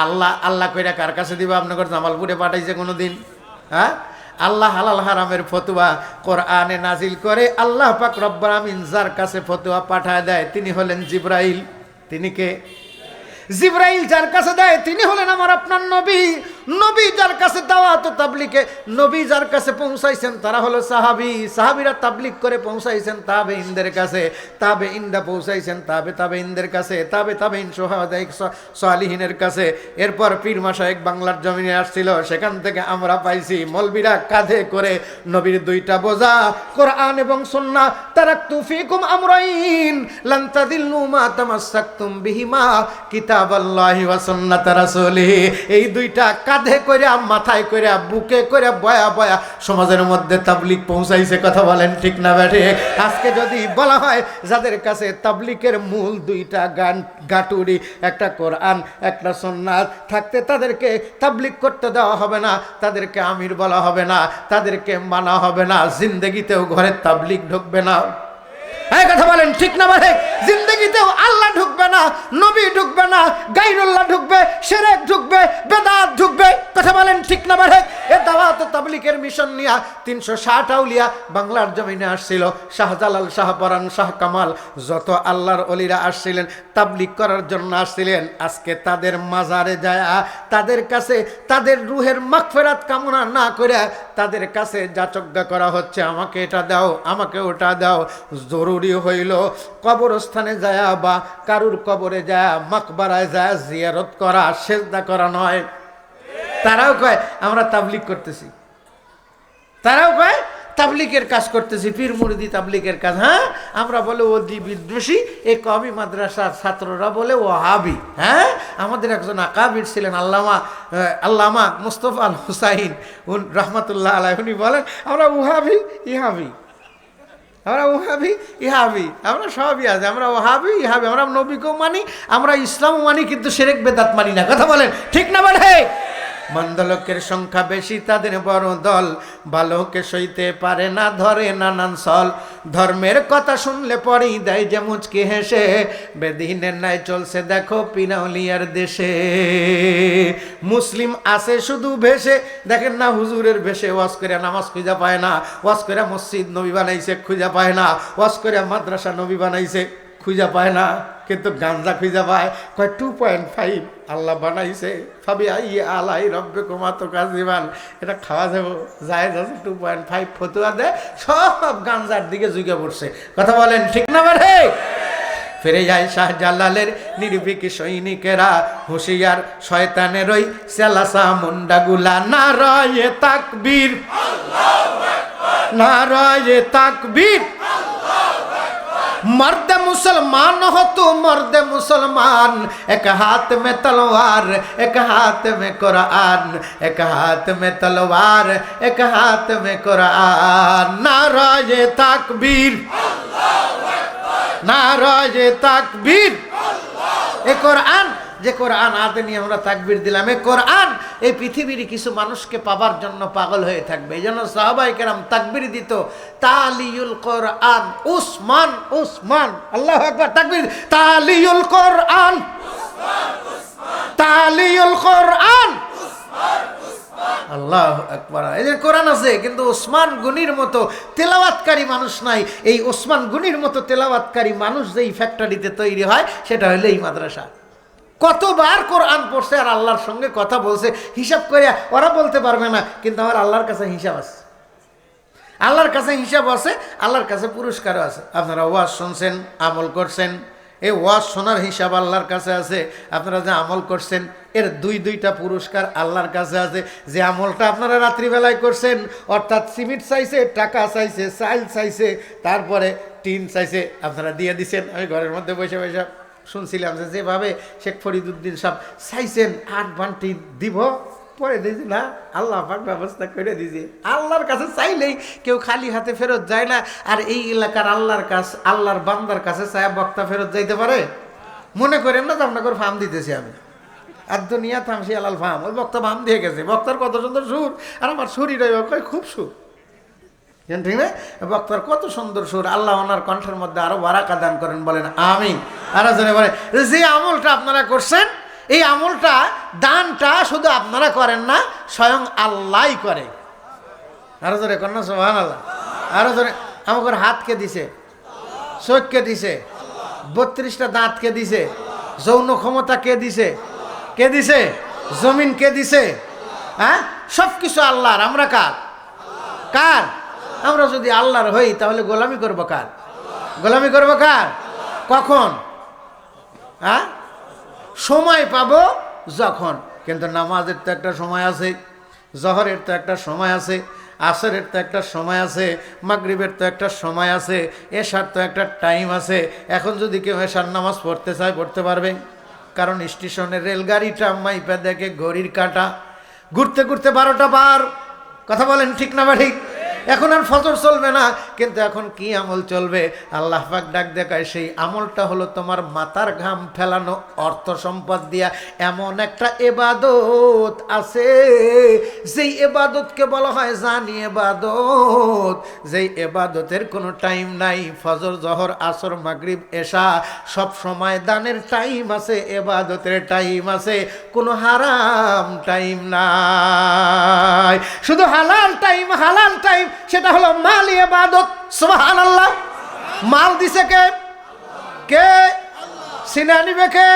আল্লাহ। আল্লাহ কইরা কার কাছে দিবে? আপনাদের জামালপুরে পাঠাইছে কোনোদিন? হ্যাঁ, আল্লাহ হালাল হারামের ফতোয়া কোরআনে নাজিল করে আল্লাহ পাক রব্বুল আমিন যার কাছে ফতোয়া পাঠায় দেয় তিনি হলেন জিবরাইল। তিনি কে? জিবরাইল যার কাছে দেয় তিনি হলেন আমার আপনার নবী। নবী যার কাছে দাওয়াত ও তাবলীগে, নবী যার কাছে পৌঁছাইছেন তারা হলো সাহাবী। সাহাবীরা তাবলীগ করে পৌঁছাইছেন তাবেঈনদের কাছে, তাবেঈনরা পৌঁছাইছেন তাবেঈনদের কাছে, তাবেঈন সুহাদায়ে সালিহিনের কাছে। এরপর পীর মাশায়েখ বাংলার জমিনে আসছিল, সেখান থেকে আমরা পাইছি মৌলবীরা কাঁধে করে নবীর দুইটা বোঝা কোরআন এবং সুন্নাহ। তারাকতু ফীকুম আমরাইন লান তাদিল্লু মা তামাসসাকতুম বিহিমা কিতাবাল্লাহি ওয়া সুন্নাত রাসূলিহি। এই দুইটা কাঁধে কইরা, মাথায় কইরা, বুকে কইরা বয়া বয়া সমাজের মধ্যে তাবলীগ পৌঁছাইছে। কথা বলেন ঠিক না বেঠে? আজকে যদি বলা হয় যাদের কাছে তাবলীগের মূল দুইটা গাটুরি, একটা কোরআন একটা সুন্নাত থাকতে তাদেরকে তাবলীগ করতে দেওয়া হবে না, তাদেরকে আমির বলা হবে না, তাদেরকে মানা হবে না, জিন্দেগিতেও ঘরে তাবলীগ ঢুকবে না। এই কথা বলেন ঠিক না ভাই? জিন্দেগিতেও আল্লাহ ঢুকবে না, নবী ঢুকবে না, গায়রুল্লাহ ঢুকবে, শিরক ঢুকবে, বেদাত ঢুকবে। কথা বলেন ঠিক না ভাই? এই দাওয়াত ও তাবলীগের মিশন নিয়া 360 আউলিয়া বাংলার জমিনে আসছিল। শাহজালাল, শাহপরান, শাহ কামাল, যত আল্লাহর ওলিরা আসছিলেন তাবলীগ করার জন্য আসছিলেন। আজকে তাদের মাজারে যায় তাদের কাছে তাদের রুহের মাগফিরাত কামনা না করে তাদের কাছে যাচজ্ঞা করা হচ্ছে, আমাকে এটা দাও, আমাকে ওটা দাও। জরুরি হইল কবরস্থানে যায় বা কারুর কবরে যায়, মাকবারায় যায় জিয়ারত করা, সেজদা করা নয়। তারাও কয় আমরা তাবলীগ করতেছি, তারাও কয় তাবলীগের কাজ করতেছি, পীর মুরিদি তাবলীগের কাজ। হ্যাঁ, আমরা বলে ওদি বিদ্বেষী, এই কওমি মাদ্রাসার ছাত্ররা বলে ওয়াহাবি। হ্যাঁ, আমাদের একজন আকাবির ছিলেন আল্লামা মুস্তফা আল হুসাইন রহমাতুল্লাহ আলাইহি, উনি বলেন আমরা ওয়াহাবি ইহাবি, আমরা ওহাবি ইহাবি, আমরা সবই আছে, আমরা ওহাবি ইহাবি, আমরা নবীকেও মানি, আমরা ইসলামও মানি, কিন্তু শিরক বেদাত মানি না। কথা বলেন ঠিক না বলে? মন্দ লোকের সংখ্যা বেশি, তাদের বড় দল, ভালোকে সইতে পারে না, ধরে নানান সল। ধর্মের কথা শুনলে পরেই দেয় যে মুচকি হেসে, বেদিনের ন্যায় চলছে দেখো পিনাউলিয়ার দেশে। মুসলিম আছে শুধু ভেসে, দেখেন না হুজুরের ভেসে ওয়াজ করে নামাজ খুঁজা পায় না, ওয়াজ করে মসজিদ নবী বানাইছে খুঁজা পায় না, ওয়াজ করে মাদ্রাসা নবী বানাইছে খুঁজা পায় না, কিন্তু গাঞ্জা খুঁজা পায়। কয় 2.5 আল্লাহ বানাইছে, ভাবি আই আলাই রব্বে কুমাতো কাজিবান, এটা খাওয়া যাবো যায় যাচ্ছে 2.5 ফতুয়া দেয়, সব গাঞ্জার দিকে ঝুঁকে পড়ছে। কথা বলেন ঠিক না বারে? ফিরে যায় শাহজালালের নির্ভীক সৈনিকেরা, হুঁশিয়ার শয়তানের ওই সেলাসা মুন্ডাগুলা। নারায়ে তাকবীর, নারায়ে তাকবীর। मर्द मुसलमान हो तो मर्द मुसलमान, एक हाथ में तलवार एक हाथ में कुरान, एक हाथ में तलवार एक हाथ में कुरान। नाराये ताकबीर, नाराये ताकबीर। ए कुरान, যে কোরআন আদে নিয়ে আমরা তাকবীর দিলাম, এই কোরআন এই পৃথিবীর কিছু মানুষকে পাবার জন্য পাগল হয়ে থাকবে। এই জন্য সাহাবায়ে কেরাম তাকবীর দিত, তালিউল কোরআন উসমান উসমান, আল্লাহু আকবার, তাকবীর, তালিউল কোরআন উসমান উসমান, তালিউল কোরআন উসমান উসমান, আল্লাহু আকবার। এই যে কোরআন আছে কিন্তু ওসমান গনির মতো তেলাওয়াতকারী মানুষ নাই। এই ওসমান গনির মতো তেলাওয়াতকারী মানুষ যেই ফ্যাক্টরিতে তৈরি হয় সেটা হলো এই মাদ্রাসা। কতবার কোরআন পড়ছে আর আল্লাহর সঙ্গে কথা বলছে, হিসাব করে ওরা বলতে পারবে না, কিন্তু আমার আল্লাহর কাছে হিসাব আছে, আল্লাহর কাছে হিসাব আছে, আল্লাহর কাছে পুরস্কারও আছে। আপনারা ওয়াজ শুনছেন, আমল করছেন, এই ওয়াজ শোনার হিসাব আল্লাহর কাছে আছে। আপনারা যে আমল করছেন এর দুইটা পুরস্কার আল্লাহর কাছে আছে। যে আমলটা আপনারা রাত্রিবেলায় করছেন, অর্থাৎ সিমেন্ট চাইছে, টাকা চাইছে, চাইল চাইছে, তারপরে টিন চাইছে, আপনারা দিয়ে দিছেন। আমি ঘরের মধ্যে বসে বসে শুনছিলাম যে যেভাবে শেখ ফরিদুদ্দিন সাহেব চাইছেন 8 বান্টি দিব, পরে দিয়েছি না, আল্লাহ পাক ব্যবস্থা করে দিয়েছে। আল্লাহর কাছে চাইলেই কেউ খালি হাতে ফেরত যায় না। আর এই এলাকার আল্লাহর কাছে, আল্লাহর বান্দার কাছে চায় বক্তা ফেরত যাইতে পারে? মনে করেন না যে আপনাকে ফার্ম দিতেছি আমি, আর দুনিয়া থামসি আলাল ফাম, ওই বক্তা ভাম দিয়ে গেছে, বক্তার কত সুন্দর সুর, আর আমার সুরই রইব কয় খুব সুর, ঠিক না? বক্তার কত সুন্দর সুর, আল্লাহ ওনার কণ্ঠের মধ্যে আরো বারাকা দান করেন, বলেন আমিন। আরো জনে বলে যে আমলটা আপনারা করছেন, এই আমলটা দানটা শুধু আপনারা করেন না, স্বয়ং আল্লাহই করে। আরো জোরে কন্যা সুবহানাল্লাহ। আরো জোরে। আমাকে হাতকে দিছে, চোখকে দিছে, 32টা দাঁতকে দিছে, যৌন ক্ষমতা কে দিছে? কে দিছে? জমিন কে দিছে? হ্যাঁ, সব কিছু আল্লাহর। আমরা কার? কার? আমরা যদি আল্লাহর হই তাহলে গোলামি করবো কার? গোলামি করবো কার? কখন? হ্যাঁ, সময় পাবো যখন। কিন্তু নামাজের তো একটা সময় আছে, জহরের তো একটা সময় আছে, আসরের তো একটা সময় আছে, মাগরিবের তো একটা সময় আছে, এশার তো একটা টাইম আছে। এখন যদি কেউ এশার নামাজ পড়তে চায় পড়তে পারবে, কারণ স্টেশনের রেলগাড়িটা মাইপা দেখে ঘড়ির কাঁটা ঘুরতে ঘুরতে 12টা বার। কথা বলেন ঠিক না বা ঠিক? এখন আর ফজর চলবে না, কিন্তু এখন কি আমল চলবে? আল্লাহ পাক ডাক দেখায়, সেই আমলটা হলো তোমার মাথার ঘাম ফেলানো অর্থ সম্পদ দিয়া এমন একটা ইবাদত আছে, যেই ইবাদতকে বলা হয় জানি ইবাদত, যেই ইবাদতের কোনো টাইম নাই। ফজর, জহর, আসর, মাগরিব, এশা সব সময় দানের টাইম আছে, ইবাদতের টাইম আছে, কোনো হারাম টাইম নাই, শুধু হালাল টাইম। হালাল টাইম সেটা হলো মাল ইবাদত। সুবহানাল্লাহ। মাল দিছে কে? কে? সিনা নিবে কে?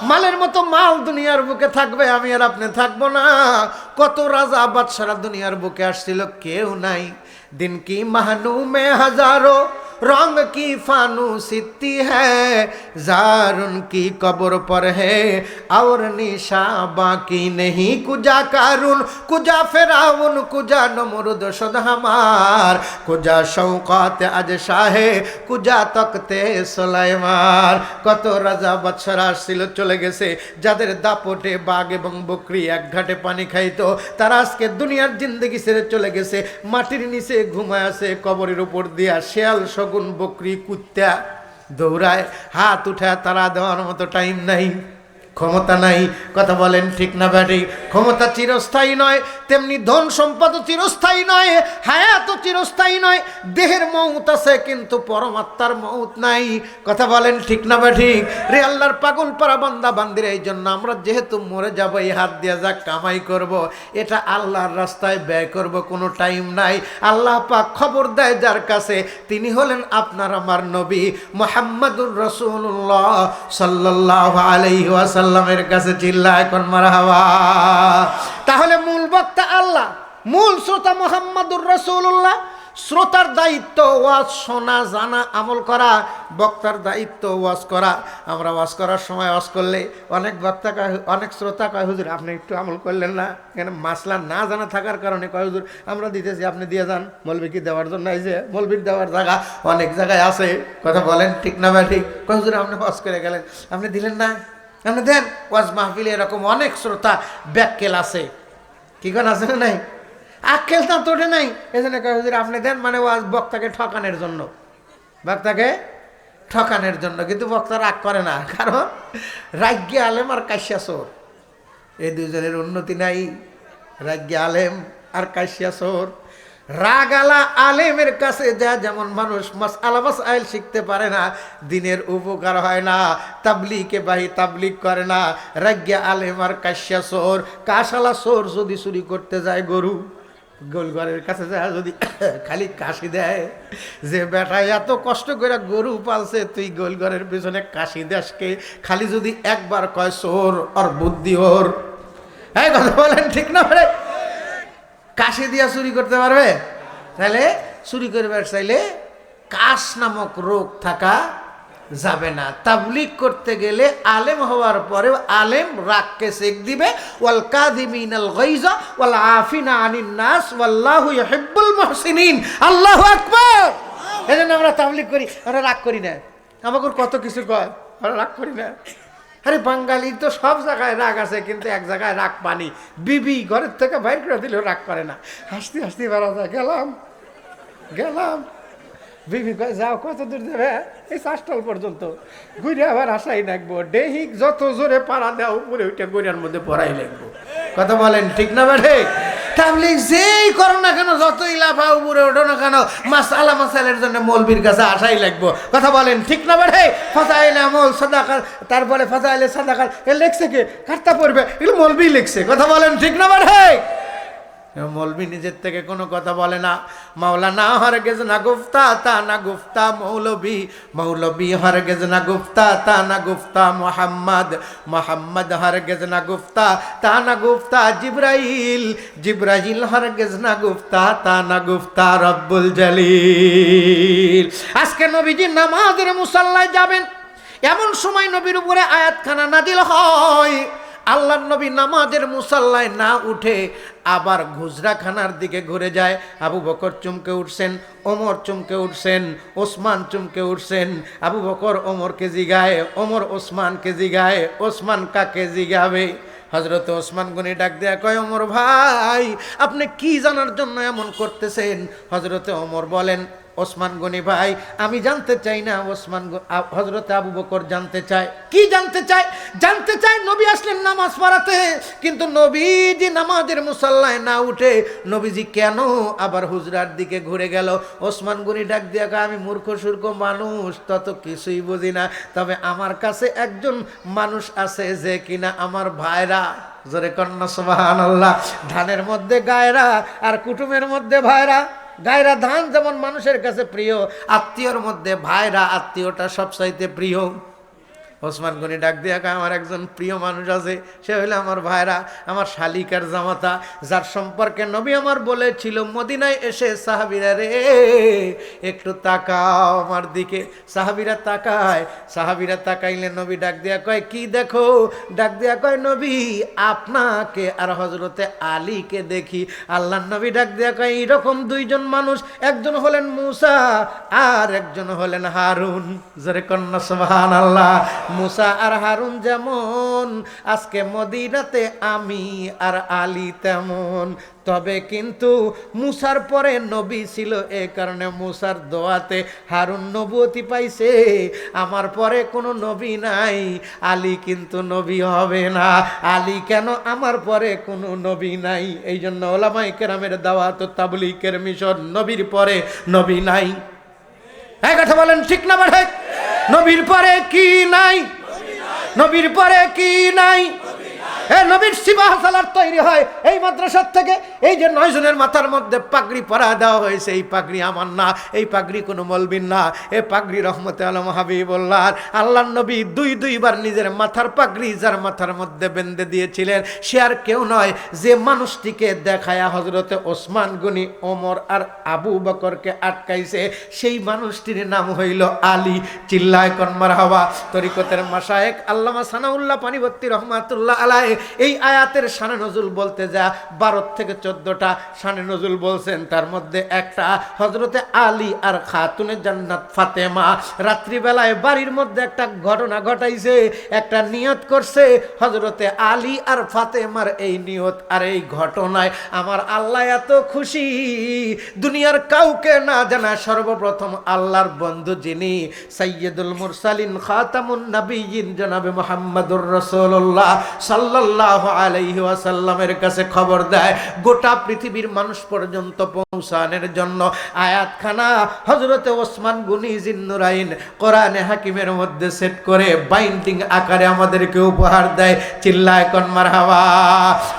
মালের মতো মাল দুনিয়ার বুকে থাকবে, আমি আর আপনি থাকবো না। কত রাজা বাদশারা দুনিয়ার বুকে আসছিল, কেউ নাই। দিন কি মাহনু মে হাজারো रंग की फानूसिती है, जार उनकी कब्र पर है और निशा बाकी नहीं। कुजा कारून, कुजा फिराउन, कुजा नमरुद शुद हमार, कुजा शौकात आज शाहे, कुजा तख्ते सुलाइमान। কত রাজা বাদশারা আসছিল, চলে গেছে। যাদের দাপটে বাঘ এবং বকরি এক ঘাটে পানি খাইতো, তারা আজকে দুনিয়ার জিন্দেগি ছেড়ে চলে গেছে, মাটির নিচে ঘুমায় আছে, কবরের উপর দিয়া শেয়াল, শগুন, বকরি, কুত্তা দৌড়ায়, হাত উঠায় তারা দেওয়ার মতো টাইম নাই, ক্ষমতা নাই। কথা বলেন ঠিক না ব্যাটি? ক্ষমতা চিরস্থায়ী নয়, তেমনি ধন সম্পদ চিরস্থায়ী নয়, হায়াত চিরস্থায়ী নয়। দেহের মউত আছে কিন্তু পরমাত্মার মউত নাই। কথা বলেন ঠিক না ব্যাটি? রে আল্লাহর পাগল পারা বান্দা বান্দির, এই জন্য আমরা যেহেতু মরে যাব, এই হাত দিয়ে যা কামাই করব, এটা আল্লাহর রাস্তায় ব্যয় করব, কোনো টাইম নাই। আল্লাহ পাক খবর দেয় যার কাছে, তিনি হলেন আপনার আমার নবী মুহাম্মাদুর রাসূলুল্লাহ সাল্লাল্লাহু আলাইহি ওয়াসাল্লাম। আল্লাহের কাছে চিল্লায় এখন মারহাবা। তাহলে মূল বক্তা আল্লাহ, মূল শ্রোতা মুহাম্মাদুর রাসূলুল্লাহ। শ্রোতার দায়িত্ব ওয়াজ শোনা, জানা, আমল করা। বক্তার দায়িত্ব ওয়াজ করা। আমরা ওয়াজ করার সময় ওয়াজ করলে অনেক বক্তা কয়, অনেক শ্রোতা কয়, হুজুর আপনি একটু আমল করলেন না। এখানে মাসলা না জানা থাকার কারণে কয়, হুজুর আমরা দিতেছি, আপনি দিয়ে যান। মৌলবি কি দেওয়ার জন্য এই যে মৌলবির দেওয়ার জায়গা অনেক জায়গায় আছে। কথা বলেন ঠিক না ভাই? ঠিক। কয় হুজুর আপনি ওয়াজ করে গেলেন, আপনি দিলেন না, আপনি দেন। ওয়াজ মাহফিলে এরকম অনেক শ্রোতা ব্যাককেল আছে, কি কোন আছে না? নাই, আক্কেল তা তোটে নাই। এই জন্য কয় হুজুর আপনি দেন, মানে ওয়াজ বক্তাকে ঠকানোর জন্য, বক্তাকে ঠকানোর জন্য। কিন্তু বক্তা রাগ করে না, কারণ রাজ্ঞে আলেম আর কাশ্যা চোর, এই দুজনের উন্নতি নাই। রাজ্ঞে আলেম আর কাশ্যা চোর। রাগালা আলেমের কাছে যা যেমন মানুষ মাসআলা মাসাইল শিখতে পারে না, দিনের উপকার হয় না, তাবলীগে বাহি তাবলীগ করে না। রাজ্ঞা আলেম আর কাশ্যা চোর। কাশালা চোর যদি চুরি করতে যায় গরু, গোলঘরের কাছে যায় যদি খালি কাশি দেয়, যে বেটা এত কষ্ট করে গরু পালছে, তুই গোলঘরের পিছনে কাশি দেশকে, খালি যদি একবার কয় চোর আর বুদ্ধি ওর। হ্যাঁ, কথা বলেন ঠিক না? কাশি দিয়া চুরি করতে পারবে? তাহলে চুরি করবার চাইলে কাশ নামক রোগ থাকা যাবে না। তাবলীগ করতে গেলে আলেম হওয়ার পরেও আলেম রাগকে সেক দিবে। ওয়াল কাযিমিনাল গায়যা ওয়াল আফিনা আনিন নাস ওয়াল্লাহু ইউহিব্বুল মুহসিনিন। আল্লাহু আকবার। এজন্য আমরা তাবলীগ করি, আমরা রাগ করি না। আমাকে কত কিছু কয়, আমরা রাগ করি না। আরে বাঙালির তো সব জায়গায় রাগ আছে, কিন্তু এক জায়গায় রাগ পানি। বিবি ঘরের থেকে বাইর করে দিলেও রাগ করে না, হাসতে হাসতে বেড়া যায়, গেলাম গেলাম। বিবি কয় যাও, কত দূর যাবে? এই চাষটাল পর্যন্ত, ঘুরে আবার আসাই লাগবো। ডেহিক যত জোরে পাড়া দেওয়া উপরে ওইটা গড়িয়ার মধ্যে পড়াই লাগবো। কথা বলেন ঠিক না বেঠে? তাবলীগ যেই করো না কেন, যতই লাফা উপরে ওঠো না কেন, মাসালা মাসালের জন্য মৌলবীর কাছে আসাই লাগবো। কথা বলেন ঠিক না বেঠে? ফাজাইলে আমল সাদাকার, তারপরে ফাজাইলে সাদাকার, এ লেখছে কে? কার্তা পড়বে, এগুলো মৌলবী লিখছে। কথা বলেন ঠিক না বেঠে? মৌলবী নিজের থেকে কোনো কথা বলে না। মাওলানা হরগেজ না গুফতা তা না গুফতা মৌলবী, মৌলবী হরগেজ না গুফতা তা না গুফতা মোহাম্মদ, মোহাম্মদ হরগেজ না গুফতা তা না গুফতা জিব্রাইল, জিব্রাইল হরগেজ না গুফতা তা না গুফতা রব্বুল জলিল। আজকে নবীজি নামাজের মুসাল্লায় যাবেন, এমন সময় নবীর উপরে আয়াতখানা নাজিল হয়। আল্লাহর নবী নামাজের মুসাল্লায় না উঠে আবার গুজরাখানার দিকে ঘুরে যায়। আবু বকর চমকে উঠছেন, ওমর চমকে উঠছেন, ওসমান চমকে উঠছেন। আবু বকর ওমরকে জিগায়, ওমর ওসমানকে জিগায়, ওসমান কাকে জিগাবে? হযরত ওসমান গনি ডাক দেয়া কয়, ওমর ভাই আপনি কি জানার জন্য এমন করতেছেন? হযরতে ওমর বলেন, ওসমান গনি ভাই আমি জানতে চাই না। হযরতে আবু বকর জানতে চায়। কি জানতে চায়? জানতে চায় নবী আসলেন নামাজ পড়াতে, কিন্তু নবীজি নামাজের মুসাল্লায় না উঠে নবীজি কেন আবার হুজরার দিকে ঘুরে গেল? ওসমান গনি ডাক দিয়া কয়, আমি মূর্খ সূর্খ মানুষ, তত কিছুই বুঝি না, তবে আমার কাছে একজন মানুষ আছে যে কিনা আমার ভাইরা, জোরে কন্যা সুবহানাল্লাহ, ধানের মধ্যে গায়রা আর কুটুমের মধ্যে ভাইরা। গায়রা ধান যেমন মানুষের কাছে প্রিয়, আত্মীয়র মধ্যে ভাইরা, আত্মীয়টা সবচাইতে প্রিয়। ওসমান গনি ডাক দিয়া কয়, আমার একজন প্রিয় মানুষ আছে, সে হইলো আমার ভাইরা, আমার শালিকার জামাতা, যার সম্পর্কে নবী আমার বলেছিল মদিনায় এসে, সাহাবীরা রে একটু তাকাও আমার দিকে। সাহাবীরা তাকায়, সাহাবীরা তাকাইলে নবী ডাক দিয়া কয়, কি দেখো? ডাক দিয়া কয়, নবী আপনাকে আর হযরতে আলীকে দেখি। আল্লাহর নবী ডাক দিয়া কয়, এরকম দুইজন মানুষ, একজন হলেন মূসা আর একজন হলেন হারুন। জোরে কন্যা সুবহানাল্লাহ। মুসা আর হারুন যেমন, আজকে মদিনাতে আমি আর আলী তেমন। তবে কিন্তু মুসার পরে নবী ছিল, এ কারণে মুসার দোয়াতে হারুন নবুয়তি পাইছে। আমার পরে কোনো নবী নাই, আলী কিন্তু নবী হবে না। আলী কেন? আমার পরে কোনো নবী নাই। এই জন্য ওলামায়ে কেরামের দাওয়াত ও তাবলীগের মিশন, নবীর পরে নবী নাই। এই কথা বলেন ঠিক না বেঠে? নবীর পরে কি নাই? নবীর পরে কি নাই? নবীর সিপাহ সালার তৈরি হয় এই মাদ্রাসার থেকে। এই যে 9 জনের মাথার মধ্যে পাগড়ি পরা দেওয়া হয়েছে, এই পাগড়ি আমার না, এই পাগড়ি কোনো মলবির না, এই পাগড়ি রহমতে আলম হাবিবুল্লাহ আল্লাহর নবী দুইবার নিজের মাথার পাগড়ি যার মাথার মধ্যে বেঁধে দিয়েছিলেন, সে আর কেউ নয়, যে মানুষটিকে দেখায়া হযরতে ওসমান গনি, ওমর আর আবু বকরকে আটকাইছে, সেই মানুষটির নাম হইল আলী। চিল্লায় কোন মারহাবা। তরিকতের মাশায়েখ আল্লামা সানাউল্লাহ পানিভর্তি রহমাতুল্লাহ আলাইহি এই আয়াতের শানে নজুল বলতে যা 12 থেকে 14টা শানে নজুল বলছেন। তার মধ্যে একটা হযরতে আলী আর খাতুনে জান্নাত ফাতেমা রাত্রিবেলায় বাড়ির মধ্যে একটা ঘটনা ঘটাইছে, একটা নিয়ত করছে। হযরতে আলী আর ফাতেমার এই নিয়ত আর এই ঘটনায় আমার আল্লাহ এত খুশি, দুনিয়ার কাউকে না জানা সর্বপ্রথম আল্লাহর বন্ধু যিনি সাইয়্যিদুল মুরসালিন খাতামুন নবিয়্যিন জনাবে মুহাম্মদুর রাসূলুল্লাহ সাল্লাল্লাহু আলাইহি ওয়াসাল্লামের কাছে খবর দেয়, গোটা পৃথিবীর মানুষ পর্যন্ত পৌঁছানোর জন্য আয়াতখানা হযরতে ওসমান গনি জিন্নুরাইন কোরআনে হাকিমের মধ্যে সেট করে বাইন্ডিং আকারে আমাদেরকে উপহার দেয়। চিল্লায় কোন মারহাবা।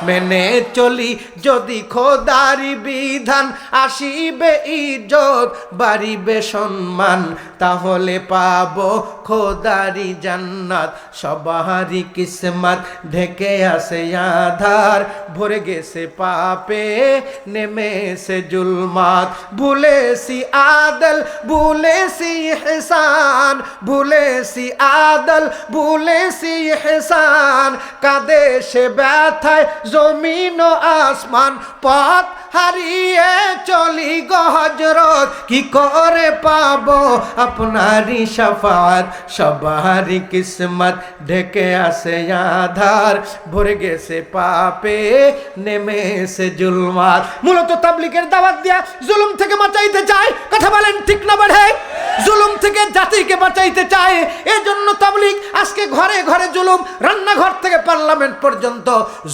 মেনে চলি যদি খোদারি বিধান, আসিবে ইজ্জত বাড়িবে সম্মান, তাহলে পাবো খোদারি জান্নাত। সবারই কিসমত ঢেকে আসে আধার, ভরে গেছে পাপে নেমেছে জুলমাত। ভুলেছি আদল ভুলেছি ইহসান, ভুলেছি আদল ভুলেছি ইহসান, কাঁদে সে ব্যথায় জমিন ও আসমান। পথ হারিয়ে চলি গহজরত, কি করে পাবো আপনারই শাফাত। সবারই কিসমত ঢেকে আসে আধার, ভরে গেছে পাপে নেমেছে জুলমাত। মূলত তাবলীগের দাওয়াত দিয়া জুলুম থেকে বাঁচাইতে চায়, কথা বলেন ঠিক না বেঠে? জুলুম থেকে জাতিকে বাঁচাইতে চায়, এজন্য তাবলীগ আজকে ঘরে ঘরে জুলুম, রান্নাঘর থেকে পার্লামেন্ট পর্যন্ত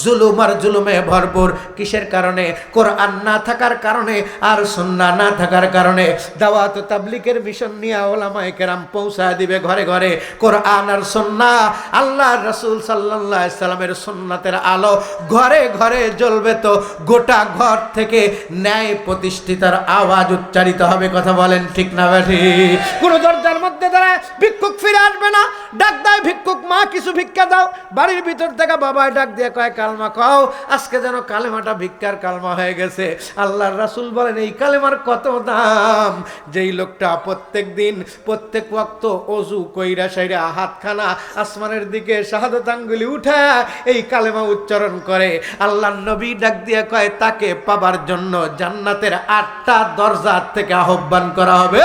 জুলুম আর জুলুমে ভরপুর। কিসের কারণে? কোরআন না থাকার কারণে আর সুন্নাহ না থাকার কারণে। দাওয়াত ও তাবলীগের মিশন নিয়ে উলামায়ে কেরাম পৌঁছায় দিবে ঘরে ঘরে কোরআন আর সুন্নাহ, আল্লাহর রাসূল সাল্লাল্লাহু আলাইহি সাল্লামের সুন্নাতের আলো ঘরে ঘরে জ্বলবে, তো গোটা ঘর থেকে ন্যায় প্রতিষ্ঠিতার আওয়াজ উচ্চারিত হবে। কথা বলেন ঠিক না বেঠি? কোন দরজার মধ্যে দাঁড়ায় ভিক্ষুক ফিরে আসবে না, ডাক দেয় ভিক্ষুক, মা কিছু ভিক্ষা দাও। বাড়ির ভিতর থেকে বাবায় ডাক দিয়ে কয় কালমা কও। আজকে যেন কালেমাটা ভিক্ষার কালমা হয়ে গেছে। আল্লাহর রাসূল বলেন এই কালেমার কত দাম। যেই লোকটা প্রত্যেক দিন প্রত্যেক ওয়াক্ত ওযু কইরা সাইরা হাতখানা আসমানের দিকে শাহাদাত আঙ্গুলি উঠা এই কালেমা উচ্চারণ করে, আল্লাহর নবী ডাক দিয়ে কয় তাকে পাবার জন্য জান্নাতের 8টা দরজা থেকে আহ্বান করা হবে।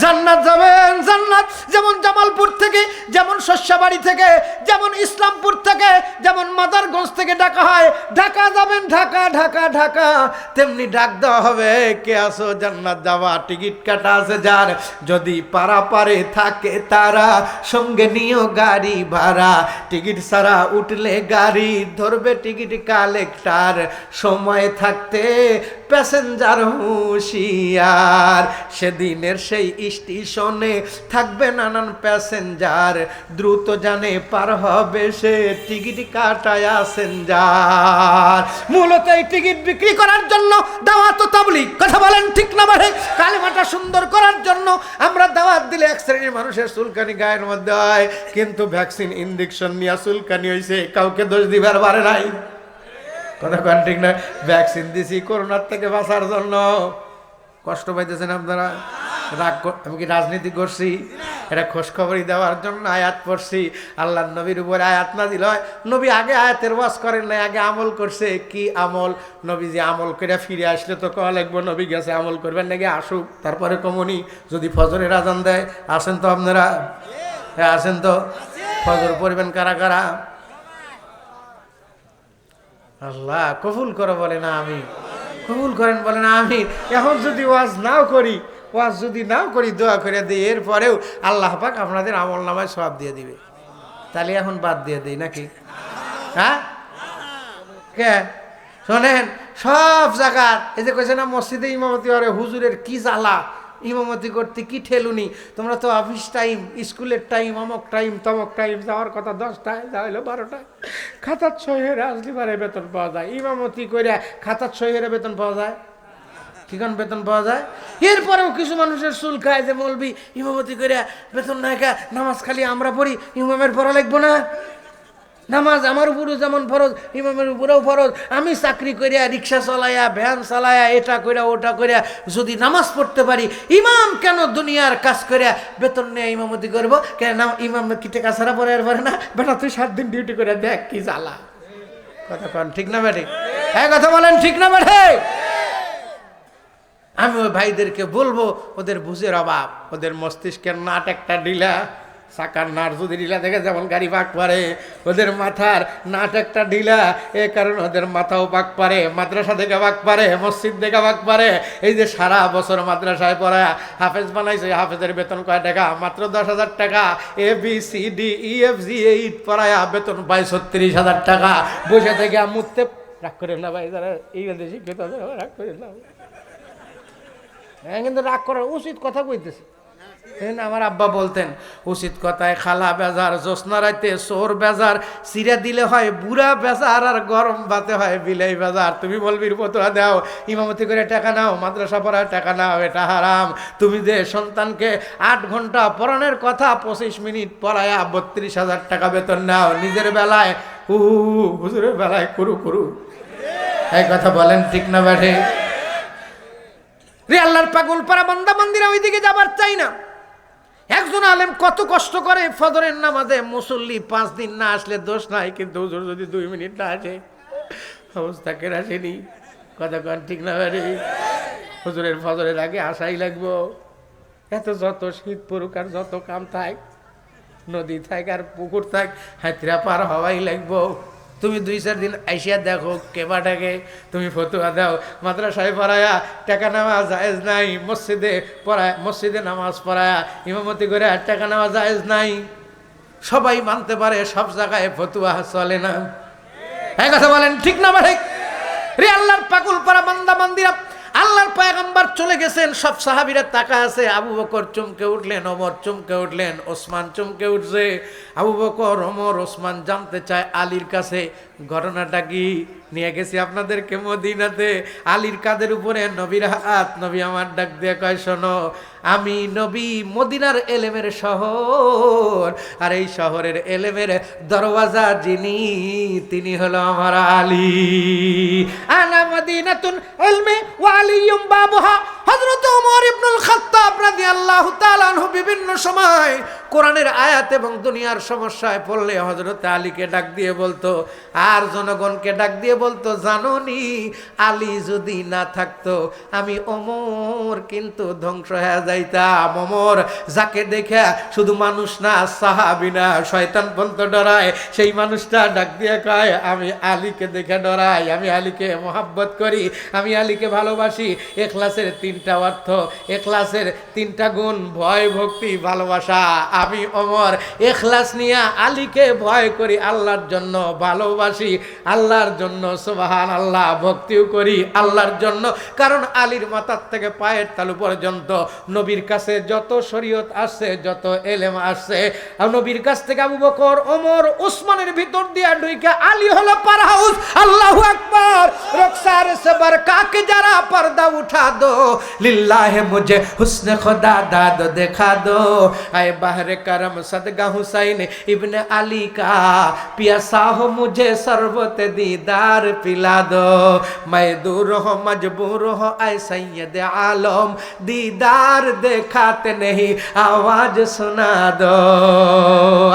জান্নাত যাবেন, জান্নাত যেমন জামালপুর থেকে, যেমন শস্যবাড়ি থেকে, যেমন ইসলামপুর থেকে, যেমন মাদারগঞ্জ থেকে ডাকা হয়, ঢাকা যাবেন, ঢাকা ঢাকা ঢাকা, তেমনি ডাক দেওয়া হবে কে আসো জান্নাত যাওয়া, টিকিট কাটা আছে যার, যদি পারাপারে থাকে তারা সঙ্গে নিও গাড়ি ভাড়া, টিকিট ছাড়া উঠলে গাড়ি ধরবে টিকিট কালেক্টর, সময় থাকতে প্যাসেঞ্জার হুঁশিয়ার, সেদিনের সেই স্টেশনে থাকবে নানান প্যাসেঞ্জার, দ্রুত জানে পার হবে সে টিকিট কাটায় যার। মূলত এই টিকিট বিক্রি করার জন্য দাওয়াত ও তাবলীগ, কথা বলেন ঠিক না ভাই? কালেমাটা সুন্দর করার জন্য আমরা দাওয়াত দিলে এক শ্রেণীর মানুষের চুলকানি গায়ের মধ্যে হয়, কিন্তু ভ্যাকসিন ইনজেকশন নিয়ে চুলকানি হয়েছে, কাউকে দোষ দিবার পারে নাই। কথা কন ঠিক না? ভ্যাকসিন দিছি করোনার থেকে বাঁচার জন্য। কষ্ট পাইতেছেন আপনারা? রাগ আমি কি রাজনীতি করছি? এটা খোঁজখবরই দেওয়ার জন্য আয়াত পড়ছি। আল্লাহর নবীর উপরে আয়াত নাযিল হয়, নবী আগে আয়াতের ওয়াজ করেন নাই, আগে আমল করছে। কি আমল? নবী যে আমল করে ফিরে আসলে তো কওয়া লাগবে নবী গেছে, আমল করবেন নাকি আসুক তারপরে কমনি। যদি ফজরের আজান দেয় আসেন তো আপনারা? হ্যাঁ আসেন তো। ফজর পড়বেন কারা কারা? আল্লাহ কবুল করো বলে না আমি, কবুল করেন বলে না আমি। এখন যদি ওয়াজ নাও করি, ওয়াজ যদি নাও করি, দোয়া করে দিই, এরপরেও আল্লাহ পাক আপনাদের আমল নামায় সওয়াব দিয়ে দিবে। তাহলে এখন বাদ দিয়ে দিই নাকি? হ্যাঁ কে শোনেন, সব জায়গা এই যে কইছে না মসজিদে ইমামতি করে, হুজুরের কি জ্বালা, ইমামতি করতে কি ঠেলুনি। তোমরা তো অফিস টাইম, স্কুলের টাইম, অমক টাইম তমক টাইম, যাওয়ার কথা 10টায়, যা হইলো 12টায়। খাতার সই হেরে আসলে পারে বেতন পাওয়া যায়, ইমামতি করে খাতার সই হেরে বেতন পাওয়া যায়? কিখন বেতন পাওয়া যায়? এরপরেও কিছু মানুষের চুল খায় যে মৌলবি ইমামতি করে বেতন না খা, নামাজ খালি আমরা পড়ি, ইমামের পড়া লাগবো না? নামাজ আমার উপরও যেমন ফরজ, ইমামের উপরেও ফরজ। আমি চাকরি করিয়া, রিক্সা চালাইয়া, ভ্যান চালাইয়া, এটা করিয়া ওটা করিয়া যদি নামাজ পড়তে পারি, ইমাম কেন দুনিয়ার কাজ করিয়া বেতন নিয়ে ইমামতি করবো? কেন না ইমাম কি টাকা ছাড়া পরে আর পারে না? বেটা তুই 7 দিন ডিউটি করে দেখ কি জ্বালা। কথা কন ঠিক না বেঠে? হ্যাঁ কথা বলেন ঠিক না বেঠে? আমি ওই ভাইদেরকে বলবো, ওদের বুঝের অভাব, ওদের মস্তিষ্কের নাট একটা ঢিলা, চাকার নাট যদি ঢিলা দেখে যেমন গাড়ি পাক পারে, ওদের মাথার নাট একটা ঢিলা, এ কারণে ওদের মাথাও পাক পারে, মাদ্রাসা থেকে পাক পারে, মসজিদ থেকে পাক পারে। এই যে সারা বছর মাদ্রাসায় পড়ায় হাফেজ বানাইছে, হাফেজের বেতন কয় টাকা? মাত্র 10,000 টাকা। ABCDEFG পড়ায়া বেতন পায় 36,000 টাকা। বসে থেকে মুততে, রাগ করেন না ভাই, যারা এই শিক্ষিত রাগ করেন না, হ্যাঁ কিন্তু রাগ করার উচিত কথা কইতেছে। আমার আব্বা বলতেন, উচিত কথায় খালা বেজার, জ্যোৎস্না রাইতে চোর বেজার, চিরা দিলে হয় বুড়া বেজার, আর গরম ভাতে হয় বিলাই বেজার। তুমি বলবির ফতোয়া দাও, ইমামতি করে টাকা নাও, মাদ্রাসা পড়ায় টাকা নাও, এটা হারাম। তুমি যে সন্তানকে 8 ঘন্টা পড়ানোর কথা 25 মিনিট পড়ায়া 32,000 টাকা বেতন নাও, নিজের বেলায় হুজুরের বেলায় করু। এই কথা বলেন ঠিক না বেঠে? রে আল্লাহর পাগল পারা বান্দা বান্দিরা ওইদিকে যাবার চাই না। একজন আলেম কত কষ্ট করে ফজরের নামাজে, মুসল্লি 5 দিন না আসলে দোষ নাই, কিন্তু হুজুর যদি 2 মিনিট না আসে অবস্থা কেন আসেনি? কথা কন ঠিক না বেঠে? হুজুরের ফজরের আগে আসাই লাগবো। এত যত শীত পড়ুক আর যত কাম থাক, নদী থাক আর পুকুর থাক, হাতরা পার হওয়াই লাগবো। তুমি 2-4 দিন আইসিয়া দেখো কে বাটাকে তুমি ফতুয়া দাও মাদ্রাসায় পড়ায়া টাকা নেওয়া জায়েজ নাই, মসজিদে পড়ায় মসজিদে নামাজ পড়ায়া ইমামতি করে টাকা নেওয়া জায়েজ নাই। সবাই মানতে পারে, সব জায়গায় ফতুয়া চলে না। এই কথা বলেন ঠিক না ঠিক? রে আল্লাহর পাগল পারা বান্দা বান্দিরা, আল্লাহর পয়গম্বর চলে গেছেন, সব সাহাবীরা তাকা আছে। আবু বকর চমকে উঠলেন, ওমর চমকে উঠলেন, ওসমান চমকে উঠছে। আবু বকর, ওমর, ওসমান জানতে চায় আলীর কাছে ঘটনাটা কি। নিয়ে গেছি আপনাদেরকে মদিনাতে, আলীর কাদের উপরে নবীর হাত। নবী আমার ডাক দিয়ে কয়, শোনো আমি নবী মদিনার এলেমের শহর, আর এই শহরের এলেমের দরওয়াজা যিনি, তিনি হলো আমার আলী। আনা মদিনাতুন ইলমি ওয়া আলিয়ুম বাবুহা। হযরত ওমর ইবনুল খাত্তাব রাদিয়াল্লাহু তাআলা আনহু বিভিন্ন সময় কোরআনের আয়াত এবং দুনিয়ার সমস্যায় পড়লে হযরত আলীকে ডাক দিয়ে বলতো, আর জনগণকে ডাক দিয়ে বলতো, জানোনি আলী যদি না থাকতো আমি ওমর কিন্তু ধ্বংস হয়ে যাইতাম। ওমর যাকে দেখে শুধু মানুষ না, সাহাবী না, শয়তান পর্যন্ত ডরায়, সেই মানুষটা ডাক দিয়ে কয়, আমি আলীকে দেখে ডরাই, আমি আলীকে মোহাব্বত করি, আমি আলীকে ভালোবাসি। ইখলাসের 3টা অর্থ, ইখলাসের 3টা গুণ, ভয়, ভক্তি, ভালোবাসা। আমি ওমর ইখলাস নিয়ে আলীকে ভয় করি, আল্লাহর জন্য ভালোবাসি, আল্লাহর জন্য সুবহানাল্লাহ ভক্তিও করি আল্লাহর জন্য। কারণ আলীর মাথার থেকে পায়ের তালু পর্যন্ত নবীর কাছে যত শরীয়ত আসছে, যত এলেম আসছে, নবীর কাছ থেকে আবু বকর, ওমর, ওসমানের ভিতর দিয়া ঢুইকা আলী হলো পার হাউস। আল্লাহু আকবার। রুখসার সে বরকা কে যারা पर्दा उठा दो, लिल्लाह मुझे हुस्न खुदा दाद दिखा दो, आए बहर करम सदका हुसैन इब्न अली का, पियासा हो मुझे शरबत दीदार पिला दो, मैं दूर हो मजबूर हो ऐ सैयद आलम, दीदार देखाते नहीं आवाज सुना दो।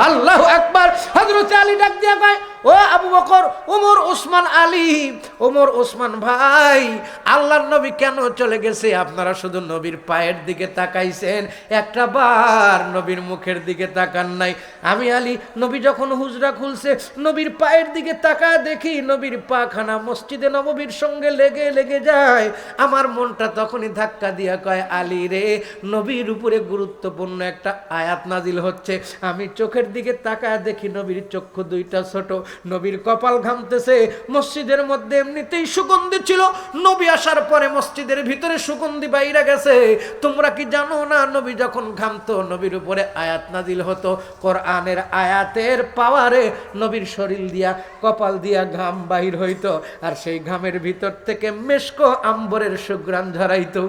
अल्लाह अकबर। हजरत अली डाक दिया भाई, ও আবু বকর, ওমর, ওসমান, আলী। ওমর, ওসমান ভাই, আল্লাহর নবী কেন চলে গেছে? আপনারা শুধু নবীর পায়ের দিকে তাকাইছেন, একটা বার নবীর মুখের দিকে তাকান নাই। আমি আলী, নবী যখন হুজরা খুলছে, নবীর পায়ের দিকে তাকায় দেখি নবীর পাখানা মসজিদে নববীর সঙ্গে লেগে লেগে যায়। আমার মনটা তখনই ধাক্কা দিয়া কয়, আলী রে, নবীর উপরে গুরুত্বপূর্ণ একটা আয়াত নাজিল হচ্ছে। আমি চোখের দিকে তাকায় দেখি নবীর চক্ষু 2টা ছোট, নবীর কপাল ঘামতেছে। মসজিদের মধ্যে এমনিতেই সুগন্ধি ছিল, নবী আসার পরে মসজিদের ভিতরে সুগন্ধি বাইরে গেছে। তোমরা কি জানো না, নবী যখন ঘামতো নবীর উপরে আয়াত নাজিল হতো। কোরআনের আয়াতের পাওয়ারে নবীর শরীর দিয়া, কপাল দিয়া ঘাম বাহির হইতো, আর সেই ঘামের ভিতর থেকে মেশকো আম্বরের সুঘ্রাণ ঝরাইতো।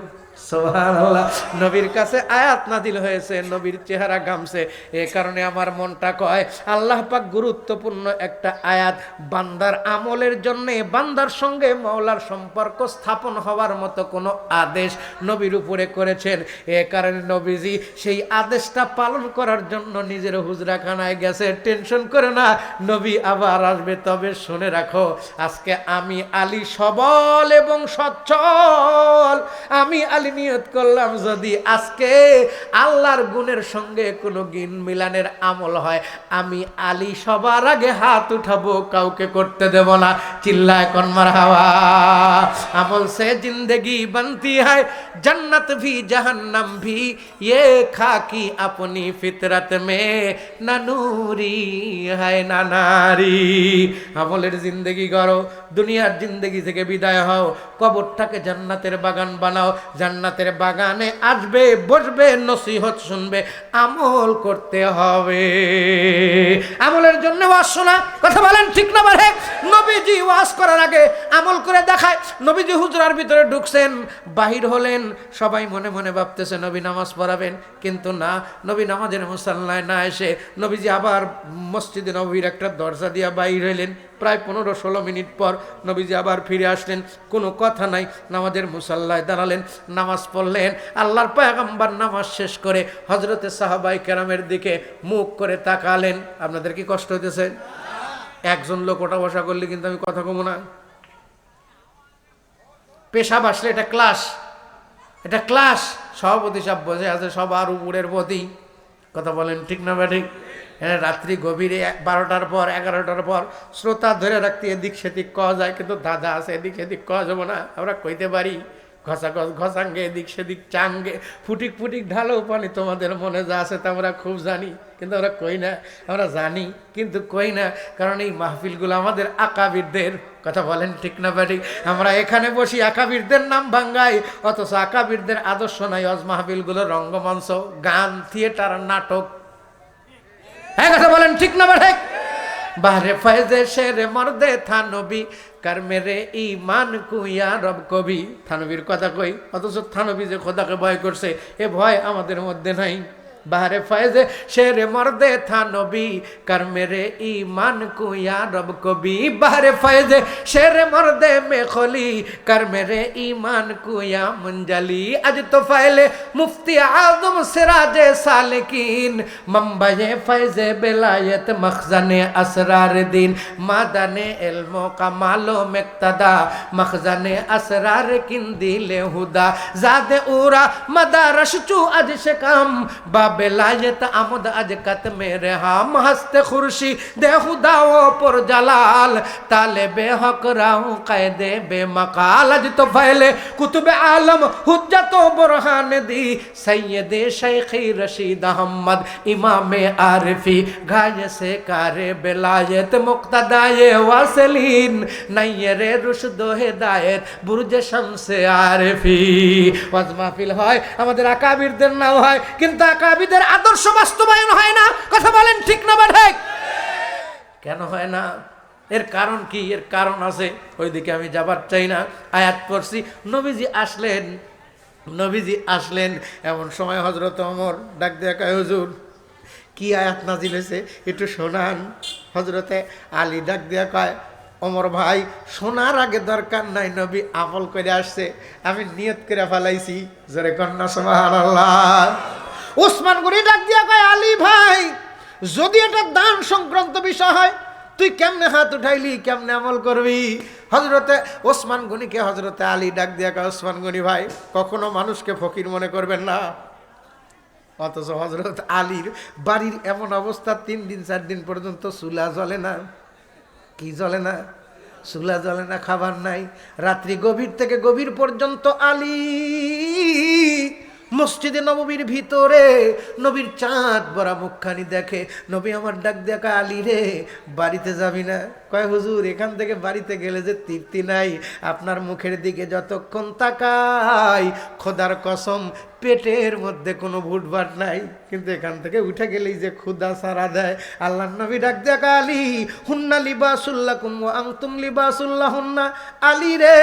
সুবহানাল্লাহ। নবীর কাছে আয়াত নাজিল হয়েছে, নবীর চেহারা গামছে। এই কারণে আমার মনটা কয়, আল্লাহ পাক গুরুত্বপূর্ণ একটা আয়াত বান্দার আমলের জন্য, বান্দার সঙ্গে মাওলার সম্পর্ক স্থাপন হওয়ার মতো কোনো আদেশ নবীর উপরে করেছেন। এই কারণে নবীজি সেই আদেশটা পালন করার জন্য নিজের হুজরাখানায় গেছে। টেনশন করে না, নবী আবার আসবে। তবে শুনে রাখো, আজকে আমি আলী সবল এবং সচ্ছল। আমি আলী নিয়ত করলাম, যদি আজকে আল্লাহর গুণের সঙ্গে কোনো গিন মিলানের আমল হয়, আমি আলী সবার আগে হাত উঠাবো, কাউকে করতে দেব না। চিল্লায় কোন মারহাবা। আমল সে জিंदगी बनती है, जन्नत भी जहन्नम भी, ये खाकी अपनी फितरत में, ना नूरी है ना नारी। আমলের জিন্দেগি করো, দুনিয়ার জিন্দেগি থেকে বিদায় হও, কবরটাকে জান্নাতের বাগান বানাও। জান্নাতের বাগানে আসবে, বসবে, নসিহত শুনবে, আমল করতে হবে। আমলের জন্য ওয়াজ শোনা, কথা বলেন ঠিক না বারে? নবীজি ওয়াজ করার আগে আমল করে দেখায়। নবীজি হুজরার ভিতরে ঢুকছেন, বাহির হলেন, সবাই মনে মনে ভাবতেছে নবী নামাজ পড়াবেন, কিন্তু না, নবী নামাজের মুসাল্লায় না এসে নবীজি আবার মসজিদে নববীর একটা দরজা দিয়া বাহির হইলেন। প্রায় 15-16 মিনিট পর নবীজি আবার ফিরে আসলেন, কোনো কথা নাই, নামাজের মুসাল্লায় দাঁড়ালেন, নামাজ পড়লেন। আল্লাহর পয়গম্বর নামাজ শেষ করে হযরতে সাহাবায়ে কেরামের দিকে মুখ করে তাকালেন। আপনাদের কি কষ্ট হইতেছে? একজন লোক ওঠা বসা করলে কিন্তু আমি কথা কমু না। পেশাব আসলে এটা ক্লাস, এটা ক্লাস। সভাপতি সাহেব বসে আছে সবার উপরের প্রতি, কথা বলেন ঠিক না ঠিক? রাত্রি গভীরে 12টার পর 11টার পর শ্রোতা ধরে রাখতে এদিক সেদিক কওয়া যায়, কিন্তু দাদা আছে এদিক সেদিক কওয়া যাবো না। আমরা কইতে পারি ঘষাঘষ ঘষাঙ্গে এদিক সেদিক চাঙ্গে ফুটিক ফুটিক ঢালো পানি, তোমাদের মনে যা আছে তা আমরা খুব জানি, কিন্তু আমরা কই না। আমরা জানি কিন্তু কই না, কারণ এই মাহফিলগুলো আমাদের আকাবিরদের। কথা বলেন ঠিক না বাড়ি? আমরা এখানে বসি আকাবিরদের নাম ভাঙ্গাই, অথচ আকাবিরদের আদর্শ নাই। অজ মাহফিলগুলো রঙ্গমঞ্চ, গান, থিয়েটার, নাটক। হ্যাঁ কথা বলেন ঠিক না বাড়ি? বাহরে ফয়জে শেরে মর্দে থানবী কার মেরে ইমান কুইয়া রব কবি। থানবীর কথা কই, অথচ থানবী যে খোদাকে ভয় করছে এ ভয় আমাদের মধ্যে নাই। বাহরে ফয়জে শেরে মর্দে থানবী কার মেরে ইমান কুইয়া রব কবি। বাহরে ফয়জে শেরে মর্দে মেখলি কার মেরে ইমান কুইয়া মঞ্জলি। আজ তো ফাইলে মুফতি আজম সিরাজে সালেকিন মম্বায়ে ফয়জে বেলায়েত মখজানে আসরার দিন মাদানে ইলমো কামালো মেক্তদা মখজানে আসরার কিন্দিলে হুদা জাদে উরা মদারশ চু আজ সে কাম বেলায়েত আমদ আজ কত মেরে হাম হস্তে খুরশি দে খুদা ও পর জালাল তালেবে হক রাহু কায়দে বেমকাল। আজ তো ফैले কুতুবে আলম হুজ্জত বুরহান দি সৈয়দে শেখি রশিদ আহমদ ইমামে আরফি গায়ে সে কারে বেলায়েত মুক্তদায়ে ওয়াসলিন নাইরে রুশদ ও হেদায়েত বুরজে শামসে আরফি। ওয়াজ মাহফিল হয় আমাদের আকাবিরদের নাম হয়, কিন্তু আকাবিরদের আদর্শ বাস্তবায়ন হয় না। কথা বলেন ঠিক না ঠিক? কেন হয় না? এর কারণ কি? এর কারণ আছে, ওইদিকে আমি যাবার চাই না। আয়াত পড়ছি, নবীজি আসলেন, নবীজি আসলেন এমন সময় হযরত ওমর ডাক দিয়ে কয়, হুজুর কি আয়াত নাজিল হয়েছে একটু শোনান। হযরতে আলী ডাক দিয়ে কয়, ওমর ভাই শোনার আগে দরকার নাই, নবী আমল করে আসছে, আমি নিয়ত করে ফেলাইছি। জোরে কন্যা সুবহানাল্লাহ। ওসমান গনি ডাক দিয়া কয়, আলী ভাই যদি এটা দান সংক্রান্ত বিষয় হয় তুই কেমনে হাত উঠাইলি, কেমনে আমল করবি? হযরতে ওসমান গনিকে হযরতে আলী ডাক দিয়া কয়, ওসমান গনি ভাই কখনো মানুষকে ফকির মনে করবেন না। অথচ হযরত আলীর বাড়ির এমন অবস্থা 3 দিন 4 দিন পর্যন্ত চুলা জ্বলে না। কি জ্বলে না? চুলা জ্বলে না, খাবার নাই। রাত্রি গভীর থেকে গভীর পর্যন্ত আলী মসজিদে নববীর ভিতরে নবীর চাঁদ বড়া মুখখানি দেখে। নবী আমার ডাক দেখা, আলী রে বাড়িতে যাবি না? কয়, হুজুর এখান থেকে বাড়িতে গেলে যে তৃপ্তি নাই, আপনার মুখের দিকে যতক্ষণ তাকাই খোদার কসম পেটের মধ্যে কোনো ভুটভাট নাই, কিন্তু এখান থেকে উঠে গেলেই যে ক্ষুধা সারা দেয়। আল্লাহর নবী ডাক দেখা, আলী হুন্না লিবাসুল্লাকুম ওয়া আনতুম লিবাসুল্লাহুন্না। আলী রে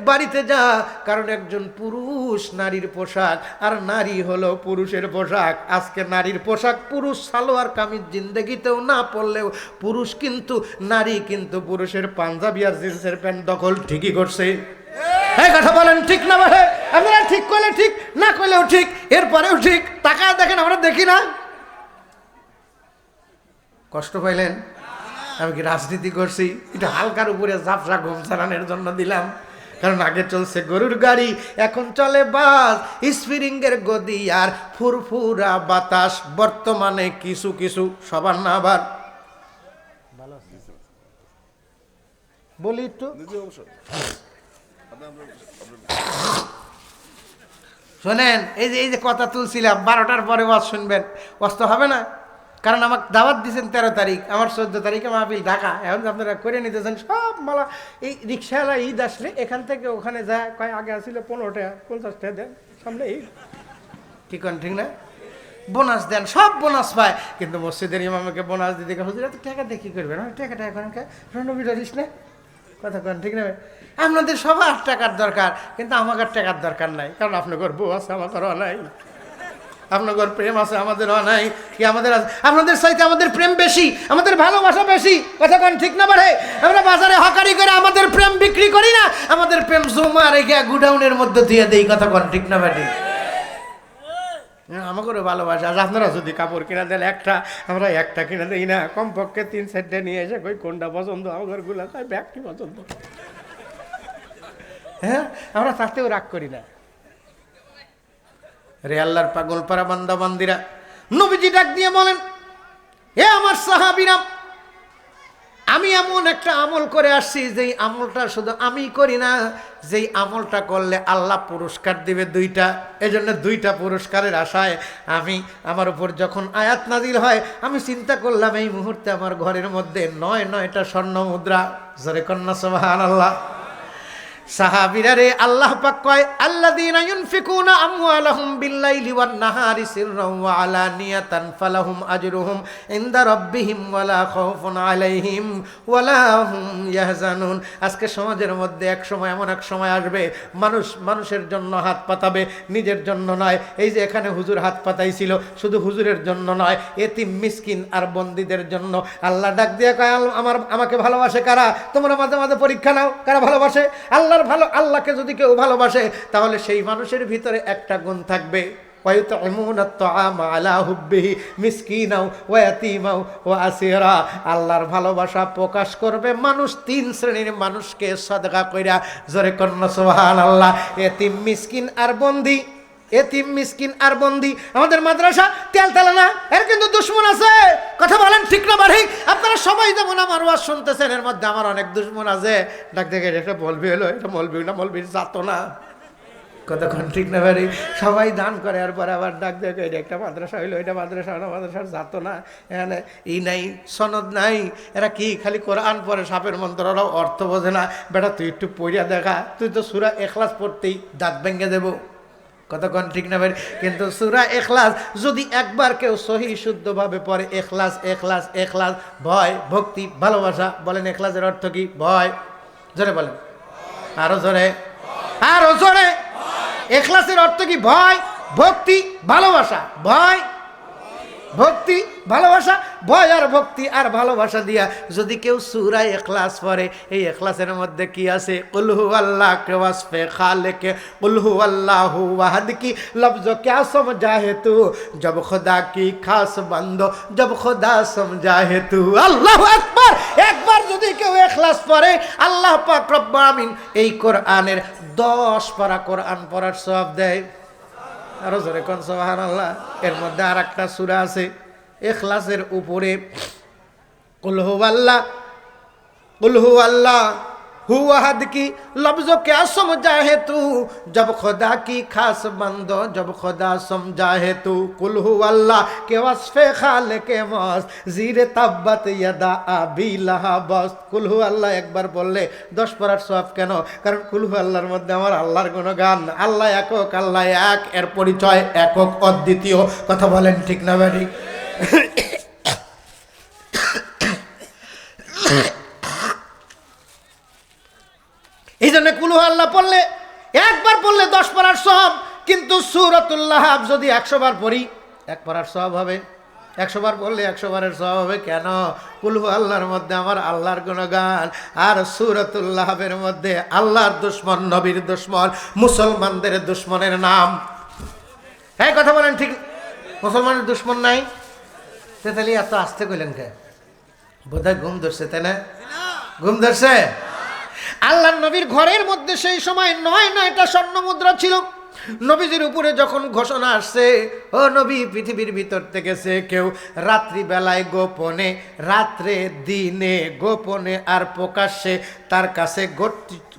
বাড়িতে যা, কারণ একজন পুরুষ নারীর পোশাক আর নারী হলো পুরুষের পোশাক। আজকে নারীর পোশাক পুরুষ সালোয়ার কামিজ জিন্দেগিতেও না পরলেও পুরুষ কিন্তু নারী কিন্তু পুরুষের পাঞ্জাবি আর জিন্সের প্যান্ট দখল ঠিকই করছে। এই কথা বলেন ঠিক না ভাই? আপনারা ঠিক করলে ঠিক, না করলেও ঠিক, এরপরেও ঠিক। টাকা দেখেন, আমরা দেখি না। কষ্ট পাইলেন? আমি কি রাজনীতি করছি? এটা হালকার উপরে ঝাপসা ঘুম চালানোর জন্য দিলাম, কারণ আগে চলছে গরুর গাড়ি, এখন চলে বাস, স্প্রিংয়ের গদি আর ফুরফুরা বাতাস। বর্তমানে কিছু কিছু, সবার না আবার বলি একটু শোনেন। এই যে কথা তুলছিলাম 12টার পরে ওয়াজ শুনবেন, ওয়াজ তো হবে না, কারণ আমাকে দাওয়াত দিয়েছেন 13 তারিখ, আমার 14 তারিখে মাহফিল ঢাকা। এখন আপনারা করে নিতেছেন সব মালা। এই রিক্সাওয়ালা ঈদ আসলে এখান থেকে ওখানে যায়, কয় আগে আসলে 15 টাকা 50 টাকা দেন, সামনে ঈদ, ঠিক ঠিক না? বোনাস দেন, সব বোনাস পায়, কিন্তু মসজিদের ইমামকে বোনাস দিতে হুজুর এত টাকা দিয়ে কী করবেন? টাকা এখন নবীর দিস না, কথা কন ঠিক না? আপনাদের সবার টাকার দরকার, কিন্তু আমাকে টাকার দরকার নাই, কারণ আপনাদের বউ আছে, আমাদেরও নাই। আপনাদের প্রেম আছে, আমাদেরও নাই। কি আমাদের আছে? আপনাদের চাইতে আমাদের প্রেম বেশি, আমাদের ভালোবাসা বেশি, কথা কন ঠিক না? বাড়ে আমরা বাজারে হকারি করে আমাদের প্রেম বিক্রি করি না, আমাদের প্রেম জমা রেখে গুডাউনের মধ্যে দিয়ে দেই, কথা কন ঠিক না? বাড়ি আমাকেও ভালোবাসা। আজ আপনারা যদি কাপড় কিনা দেন একটা, আমরা একটা কিনা দিই না, কমপক্ষে 3-4টে নিয়ে এসে কই কোনটা পছন্দ, আমার গুলা কয় ব্যাগটি পছন্দ। হ্যাঁ, আমরা তাতেও রাগ করি না। রে আল্লাহর পাগল পারা বান্দা বান্দিরা, নবীজি ডাক দিয়ে বলেন, এ আমার সাহাবীরা, আমি এমন একটা আমল করে আসছি যেই আমলটা শুধু আমি করি না, যেই আমলটা করলে আল্লাহ পুরস্কার দিবে দুইটা। এজন্য দুইটা পুরস্কারের আশায় আমি, আমার উপর যখন আয়াত নাজিল হয়, আমি চিন্তা করলাম এই মুহূর্তে আমার ঘরের মধ্যে 9টা স্বর্ণ মুদ্রা। জোরে কন্যা সুবহানাল্লাহ। সাহাবীরা রে, আল্লাহ পাক কয় আল্লাযীনা ইউনফিকুনা আমওয়ালাহুম বিল্লাইলি ওয়ান নাহারি সিররান ওয়া আলানিয়াতান ফালাহুম আজরুহুম ইনদা রাব্বিহিম ওয়ালা খাউফুন আলাইহিম ওয়ালা হুম ইয়াহজানুন। আজকে সমাজের মধ্যে এক সময়, এমন এক সময় আসবে, মানুষের জন্য হাত পাতাবে, নিজের জন্য নয়। এই যে এখানে হুজুর হাত পাতাইছিল, শুধু হুজুরের জন্য নয়, এতিম মিসকিন আর বন্দীদের জন্য। আল্লাহ ডাক দিয়ে কয় আমাকে ভালোবাসে কারা? তোমরা মাঝে মাঝে পরীক্ষা নাও, কারা ভালোবাসে আল্লাহকে যদি কেউ ভালোবাসে, তাহলে সেই মানুষের ভিতরে একটা গুণ থাকবে, আল্লাহর ভালোবাসা প্রকাশ করবে মানুষ 3 শ্রেণীর মানুষকে সাদকা কইরা। জোরে কন্যা সুবহানাল্লাহ। এতিম মিসকিন আর বন্দী। এতিম মিসকিন আর বন্দী। আমাদের মাদ্রাসা তেলতেলা না, এর কিন্তু দুশ্মন আছে। কথা বলেন ঠিক না বাড়ি? আপনারা সবাই যেমন আমার ওয়াজ শুনতেছেন, এর মধ্যে আমার অনেক দুশ্মন আছে। ডাক দেখে এটা বলবি হলো, এটা বলবি না, বলবি যাতো না। কতক্ষণ ঠিক না বাড়ি? সবাই দান করে, আর পরে আবার ডাক দেখে এটা একটা মাদ্রাসা হইলো, এটা মাদ্রাসা না, মাদ্রাসার যাতো না, এখানে নাই সনদ নাই। এরা কি খালি কোরআন পড়ে, সাপের মন্ত্র, ওরাও অর্থ বোঝে না। বেটা তুই একটু পড়িয়া দেখা, তুই তো সূরা ইখলাস পড়তেই দাঁত ভেঙে দেবো। কতক্ষণ ঠিক না ভাই? কিন্তু সূরা ইখলাস যদি একবার কেউ সহি শুদ্ধভাবে পড়ে, ইখলাস ইখলাস ইখলাস, ভয়, ভক্তি, ভালোবাসা। বলেন ইখলাসের অর্থ কি? ভয়। জোরে বলেন, আরো জোরে, আরো জোরে। ইখলাসের অর্থ কি? ভয়, ভক্তি, ভালোবাসা। ভয়, ভক্তি, ভালোবাসা। ভয় আর ভক্তি আর ভালোবাসা দিয়া যদি কেউ সূরা ইখলাস পড়ে, এই ইখলাসের মধ্যে কি আছে? কুল হুয়াল্লাহু কে ওয়াসফে খালিকে, কুল হুয়াল্লাহু ওয়াহাদ কি লফজ क्या समझाए तू, जब खुदा की खास बंदो, जब खुदा समझाए तू। আল্লাহু আকবার। একবার যদি কেউ ইখলাস পড়ে, আল্লাহ পাক রব্বুল আমিন এই কোরআনের 10 পারা কোরআন পড়ার সওয়াব দেয়। আরো জোরে কোন সুবহানাল্লাহ। এর মধ্যে আর একটা সূরা আছে ইখলাসের উপরে, কুল হু আহাদ কি লফজো क्या समझाए तू, जब खुदा की खास बंदो, जब खुदा समझाए तू। कुल हु अल्लाह के वस्फे खालिके मस्त, जीरे तब्बत यदा अबी लहाबस। কুল হু আল্লাহ একবার বললে 10 পড়ার সওয়াব কেন? কারণ কুল হু আল্লাহর মধ্যে আমার আল্লাহর গুণগান। আল্লাহ একক, আল্লাহ এক, এর পরিচয় একক অদ্বিতীয়। কথা বলেন ঠিক না ভাই? এই জন্য কুল হু আল্লাহ পড়লে, একবার পড়লে 10 পড়ার সওয়াব। কিন্তু সূরাতুল লাহাব যদি 100 বার পড়ি, 1 পড়ার সওয়াব হবে। 100 বার পড়লে 100 বারের সওয়াব হবে। কেন? কুল হু আল্লাহর মধ্যে আমার আল্লাহর গুণগান, আর সূরাতুল লাহাবের মধ্যে আল্লাহর দুশমন, নবীর দুশমন, মুসলমানদের দুশমনের নাম। এই কথা বলেন ঠিক? মুসলমানের দুশমন নাই? তাহলে এত আস্তে কইলেন কে? বোধহয় ঘুম ধরছে, তাই না? ঘুম ধরছে। আল্লাহর নবীর ঘরের মধ্যে সেই সময় 9টা স্বর্ণ মুদ্রা ছিল। নবীজির উপরে যখন ঘোষণা আসছে, ও নবী, পৃথিবীর ভিতর থেকে সে কেউ রাত্রিবেলায় গোপনে, রাত্রে দিনে গোপনে আর প্রকাশ্যে তার কাছে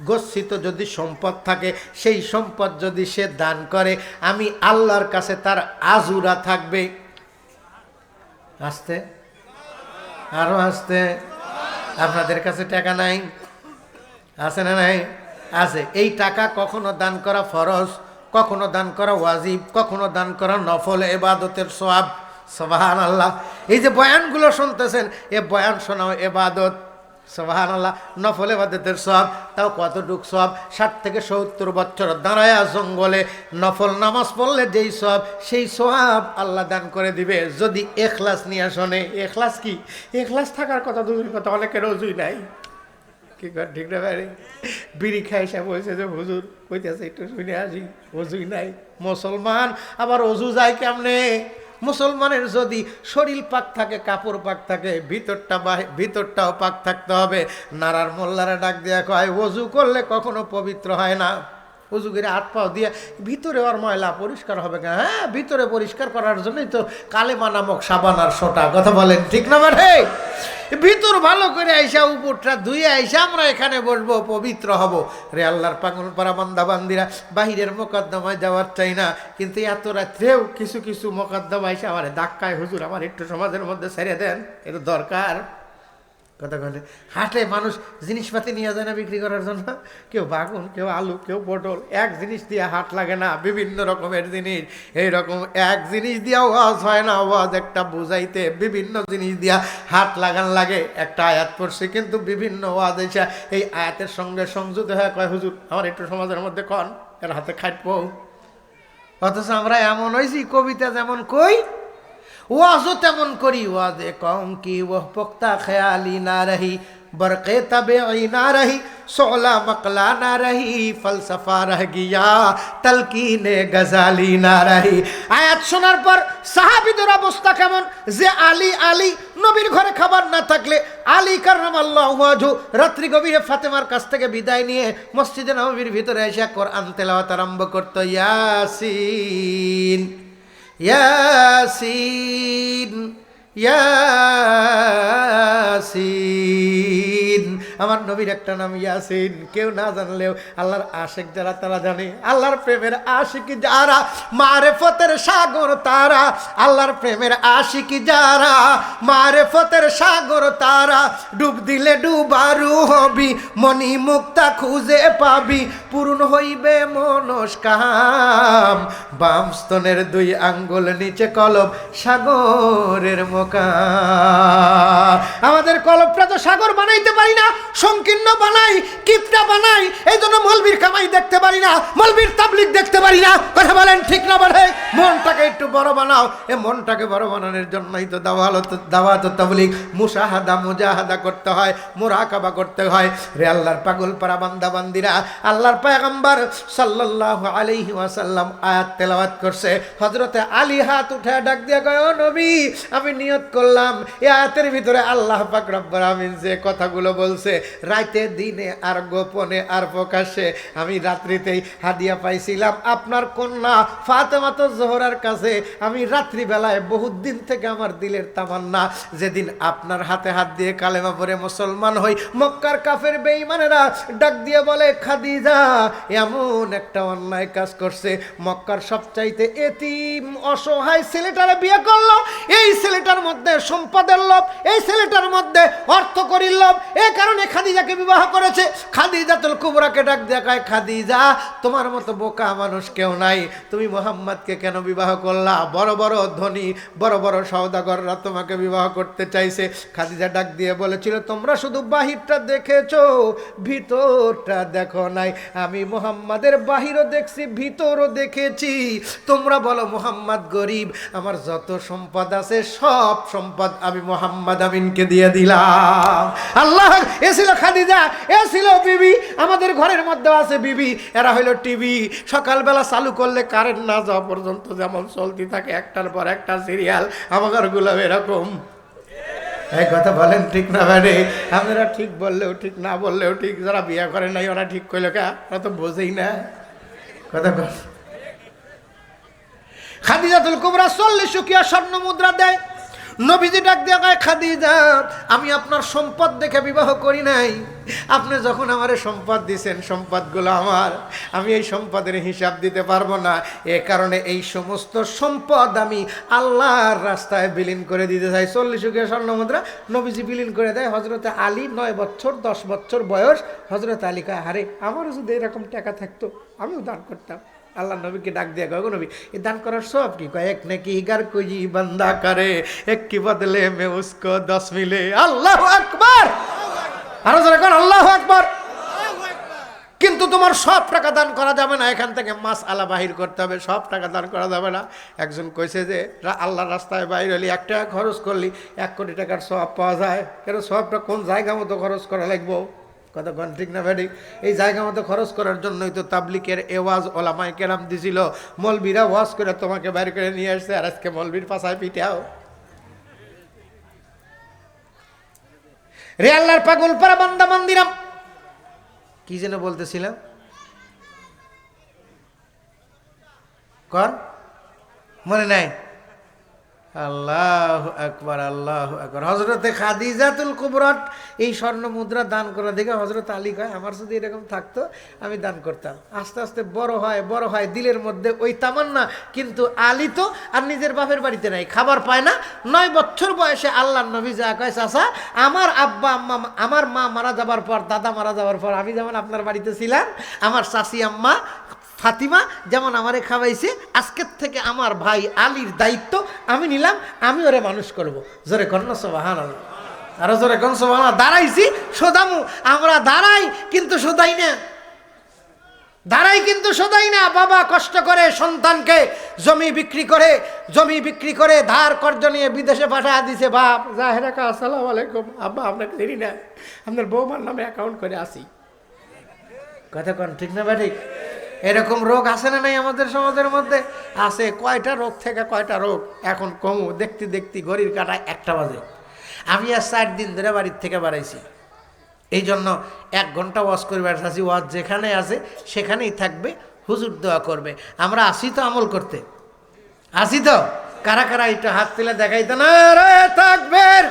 গচ্ছিত যদি সম্পদ থাকে, সেই সম্পদ যদি সে দান করে, আমি আল্লাহর কাছে তার আজুরা থাকবে। আসতে, আরো আসতে। আপনাদের কাছে টাকা নাই? আছে না নাই? আছে। এই টাকা কখনো দান করা ফরজ, কখনো দান করা ওয়াজিব, কখনো দান করা নফল ইবাদতের সওয়াব। সুবহানাল্লাহ। এই যে বয়ানগুলো শুনতেছেন, এ বয়ান শোনাও ইবাদত। সুবহানাল্লাহ। নফল ইবাদতের সওয়াব। তাও কতটুক সওয়াব? 60 থেকে 70 বছর দাঁড়ায়া জঙ্গলে নফল নামাজ পড়লে যেই সওয়াব, সেই সওয়াব আল্লাহ দান করে দিবে যদি ইখলাস নিয়ে শোনে। ইখলাস কি? ইখলাস থাকার কথা, দুই কথা, অনেকের অজুই নাই। কি কর ঠিক না ভাই? বিড়ি খাই সে বলছে যে হুজুর কইতেছে একটু শুনে আসি, অজুই নাই। মুসলমান আবার অজু যায় কেমনে? মুসলমানের যদি শরীর পাক থাকে, কাপড় পাক থাকে, ভিতরটাও পাক থাকতে হবে। নারার মোল্লারা ডাক দেয়া কয়, অজু করলে কখনো পবিত্র হয় না। উজু করে হাত পাও দিয়ে ভিতরে আর ময়লা পরিষ্কার হবে কেন? হ্যাঁ, ভিতরে পরিষ্কার করার জন্যই তো কালেমা নামক সাবান আর সোটা। কথা বলেন ঠিক না মানে? ভিতর ভালো করে আইসা উপরটা ধুয়ে আইসা আমরা এখানে বসবো, পবিত্র হব। রে আল্লাহর পাগল পারা বান্দা বান্দিরা, বাহিরের মোকদ্দমায় যাওয়ার চাই না, কিন্তু এত রাত্রেও কিছু কিছু মোকদ্দমা আইসা আমার ধাক্কায়, হুজুর আমার একটু সমাজের মধ্যে ছেড়ে দেন, এটা দরকার। কথা বলে হাটে মানুষ জিনিসপাতি নিয়ে যায় না বিক্রি করার জন্য, কেউ বাগুন, কেউ আলু, কেউ পটল, এক জিনিস দিয়ে হাট লাগে না, বিভিন্ন রকমের জিনিস। এইরকম এক জিনিস দিয়া ওয়াজ হয় না, ওয়াজ একটা বুঝাইতে বিভিন্ন জিনিস দিয়া হাট লাগান লাগে। একটা আয়াত পড়ছে, কিন্তু বিভিন্ন ওয়াজ এসে এই আয়াতের সঙ্গে সংযুক্ত হয়ে কয়, হুজুর আমার একটু সমাজের মধ্যে কন, এর হাতে খাটবো। অথচ আমরা এমন হয়েছি, কবিতা যেমন কই ওয়াজও তেমন করি। ওয়াজে কম কি ওহ পোক্তা খেয়ালি না রহি, বরকে তবে না রহি, সোলা মকলা না রহি, ফলসফা রহ গিয়া তলকিনে গজালি না রহি। আয়াত শোনার পর সাহাবীদের অবস্থা কেমন, যে আলী আলী, নবীর ঘরে খাবার না থাকলে আলী কাররামাল্লাহু ওয়াজহু রাত্রি গভীরে ফাতেমার কাছ থেকে বিদায় নিয়ে মসজিদে নববীর ভিতরে এসে কোরআন তেলাওয়াত আরম্ভ করতো। ইয়াসিন ইয়াসিন ইয়াসিন। আমার নবীর একটা নাম ইয়াসিন, কেউ না জানলেও আল্লাহর আশিক যারা তারা জানে। আল্লাহর প্রেমের আশিক যারা, মারেফতের সাগর তারা। আল্লাহর প্রেমের আশিক যারা, মারেফতের সাগর তারা। ডুব দিলে ডুবারু হবি, মনি মুক্তা খুঁজে পাবি, পূর্ণ হইবে মনস্কাম। বাম স্তনের দুই আঙ্গুল নিচে কলব, সাগরের মোকাম। আমাদের কলবটা তো সাগর বানাইতে পারি না, সংকীর্ণ বানাই, কিপটা বানাই। এই জন্য মলবির কামাই দেখতে পারি না, মলবির তাবলিগ দেখতে পারি না। কথা বলেন ঠিক না বলে? মনটাকে একটু বড় বানাও। এই মনটাকে বড় বানানোর জন্যই তো দাওয়াত তাবলিগ, মুশাহাদা মুজাহাদা করতে হয়, মুরাকাবা করতে হয়। রে আল্লাহর পাগল পারা বান্দা বান্দিরা, আল্লাহর পয়গম্বর সাল্লাল্লাহু আলাইহি ওয়াসাল্লাম আয়াত তেলাওয়াত করছে। হযরতে আলী হাত উঠে ডাক দিয়ে কয়, ও নবী, আমি নিয়ত করলাম এই আয়াতের ভিতরে আল্লাহ পাক রব্বুল আমিন যে কথাগুলো বলছে, রাতে দিনে আর গোপনে আর প্রকাশ্যে, আমি রাত্রিতেই হাদিয়া পাইছিলাম আপনার কন্যা ফাতেমা তো জোহরার কাছে। আমি রাত্রিবেলায় বহুত দিন থেকে আমার দিলের তামান্না, যেদিন আপনার হাতে হাত দিয়ে কালেমা পড়ে মুসলমান হই। মক্কার কাফের বেঈমানেরা ডাক দিয়ে বলে, খাদিজা এমন একটা অন্যায় কাজ করছে, মক্কার সবচাইতে এতিম অসহায় ছেলেটারে বিয়ে করলো। এই ছেলেটার মধ্যে সম্পদের লোভ, এই ছেলেটার মধ্যে অর্থ করির লোভ, এই কারণে খাদিজাকে বিবাহ করেছে। খাদিজাতুল কুবরাকে ডাক দেখায়, খাদিজা তোমার মতো বোকা মানুষ কেউ নাই, তুমি মুহাম্মদকে কেন বিবাহ করলা? বড় বড় ধনী, বড় বড় সওদাগররা তোমাকে বিবাহ করতে চাইছে। খাদিজা ডাক দিয়ে বলেছিল, তোমরা শুধু বাহিরটা দেখেছো, ভিতরটা দেখো নাই। আমি মুহাম্মাদের বাহিরও দেখছি, ভিতরও দেখেছি। তোমরা বলো মুহাম্মদ গরিব, আমার যত সম্পদ আছে সব সম্পদ আমি মুহাম্মদ আমিনকে দিয়ে দিলাম। আল্লাহ, এ ছিল খাদিজা, এ ছিল বিবি। আমাদের ঘরের মধ্যে আছে বিবি, এরা হইল টিভি। সকালবেলা চালু করলে কারেন্ট না যাওয়া পর্যন্ত যেমন চলতে থাকে একটার পর একটা সিরিয়াল, আমার গুলো এরকম। এই কথা বলেন ঠিক না ভাই? আপনারা ঠিক বললেও ঠিক, না বললেও ঠিক। যারা বিয়ে করে নাই ওরা ঠিক কইল কা? ওরা তো বোঝেই না কথা। খাদিজাতুল কুবরা 40 উকিয়া স্বর্ণ মুদ্রা দেয়। নবীজি ডাক দিয়ে কয়, খাদিজা আমি আপনার সম্পদ দেখে বিবাহ করি নাই, আপনি যখন আমার সম্পদ দিয়েছেন সম্পদগুলো আমার, আমি এই সম্পদের হিসাব দিতে পারবো না। এ কারণে এই সমস্ত সম্পদ আমি আল্লাহর রাস্তায় বিলীন করে দিতে চাই। 40 উকিয়া স্বর্ণ মুদ্রা নবীজি বিলীন করে দেয়। হযরতে আলী 9 বছর 10 বছর বয়স। হযরত আলী কয়, আরে আমারও যদি এরকম টাকা থাকতো আমিও দান করতাম। আল্লাহ নবীকে ডাক দিয়ে কয়, নবী এই দান করার সব কি? কয়, এক নাকি গার কোজি বান্দা করে, এক কি বদলে মে উসকো 10 মিলে। আল্লাহু আকবার, আরো জোরে কর আল্লাহু আকবার। কিন্তু তোমার সব টাকা দান করা যাবে না, এখান থেকে মাস আলা বাহির করতে হবে, সব টাকা দান করা যাবে না। একজন কইছে যে আল্লাহর রাস্তায় বাইর হলি 1 টাকা খরচ করলি 1 কোটি টাকার সওয়াব পাওয়া যায়। কেন সওয়াবটা কোন জায়গা মতো খরচ করা লাগবো? কথা কোন ঠিক না ভাই? এই জায়গা মতো খরচ করার জন্যই তো তাবলিকের এওয়াজ ওলামায়ে কেরাম দিছিল। মলবিরা ওয়াজ করে তোমাকে বাইর করে নিয়ে আসছে, আর আজকে মলবির পাশায় পিটাও। রে আল্লাহর পাগল পারা বান্দা বান্দিরাম, কি যেন বলতেছিলাম? কর, মনে নাই? আল্লাহু আকবার, আল্লাহু আকবার। হযরতে খাদিজাতুল কুবরা এই স্বর্ণ মুদ্রা দান করা দেখে হযরত আলী কয়, আমার যদি এরকম থাকতো আমি দান করতাম। আস্তে আস্তে বড় হয় দিলের মধ্যে ওই তামান্না। কিন্তু আলী তো আর নিজের বাপের বাড়িতে নাই, খাবার পায় না। 9 বছর বয়সে আল্লাহর নবী যা কয়, চাচা আমার আব্বা আম্মা, আমার মা মারা যাবার পর, দাদা মারা যাবার পর আমি যেমন আপনার বাড়িতে ছিলাম, আমার চাচি আম্মা ফাতিমা যেমন আমারে খাওয়াইছে, আজকের থেকে আমার ভাই আলীর দায়িত্ব আমি নিলাম, আমি ওরে মানুষ করব। জোরে কন্যা সুবহানাল্লাহ, আরো জোরে কন্যা সুবহানাল্লাহ। দাঁড়াইছি সোদামু, আমরা দাঁড়াই কিন্তু সোদাই না, বাবা কষ্ট করে সন্তানকে জমি বিক্রি করে ধার কর্জ নিয়ে বিদেশে পাঠায় দিছে। বাপ জাহেরা কা আসসালামু আলাইকুম, আব্বা আপনাকে চিনি না, আপনার বৌমার নামে অ্যাকাউন্ট করে আসি। কথা কোন ঠিক না ঠিক? এরকম রোগ আছে না নাই আমাদের সমাজের মধ্যে? আছে। কয়টা রোগ থেকে কয়টা রোগ এখন কমু দেখতে ঘড়ির কাঁটায় 1টা বাজে। আমি আর 4 দিন ধরে বাড়ির থেকে বাড়াইছি, এই জন্য 1 ঘন্টা ওয়াজ করবে। আসি ওয়াজ যেখানে আছে সেখানেই থাকবে, হুজুর দোয়া করবে। আমরা আসি তো আমল করতে, আসি তো। কারা কারা একটু হাত তুলে দেখাইতো না রে তাকবীর,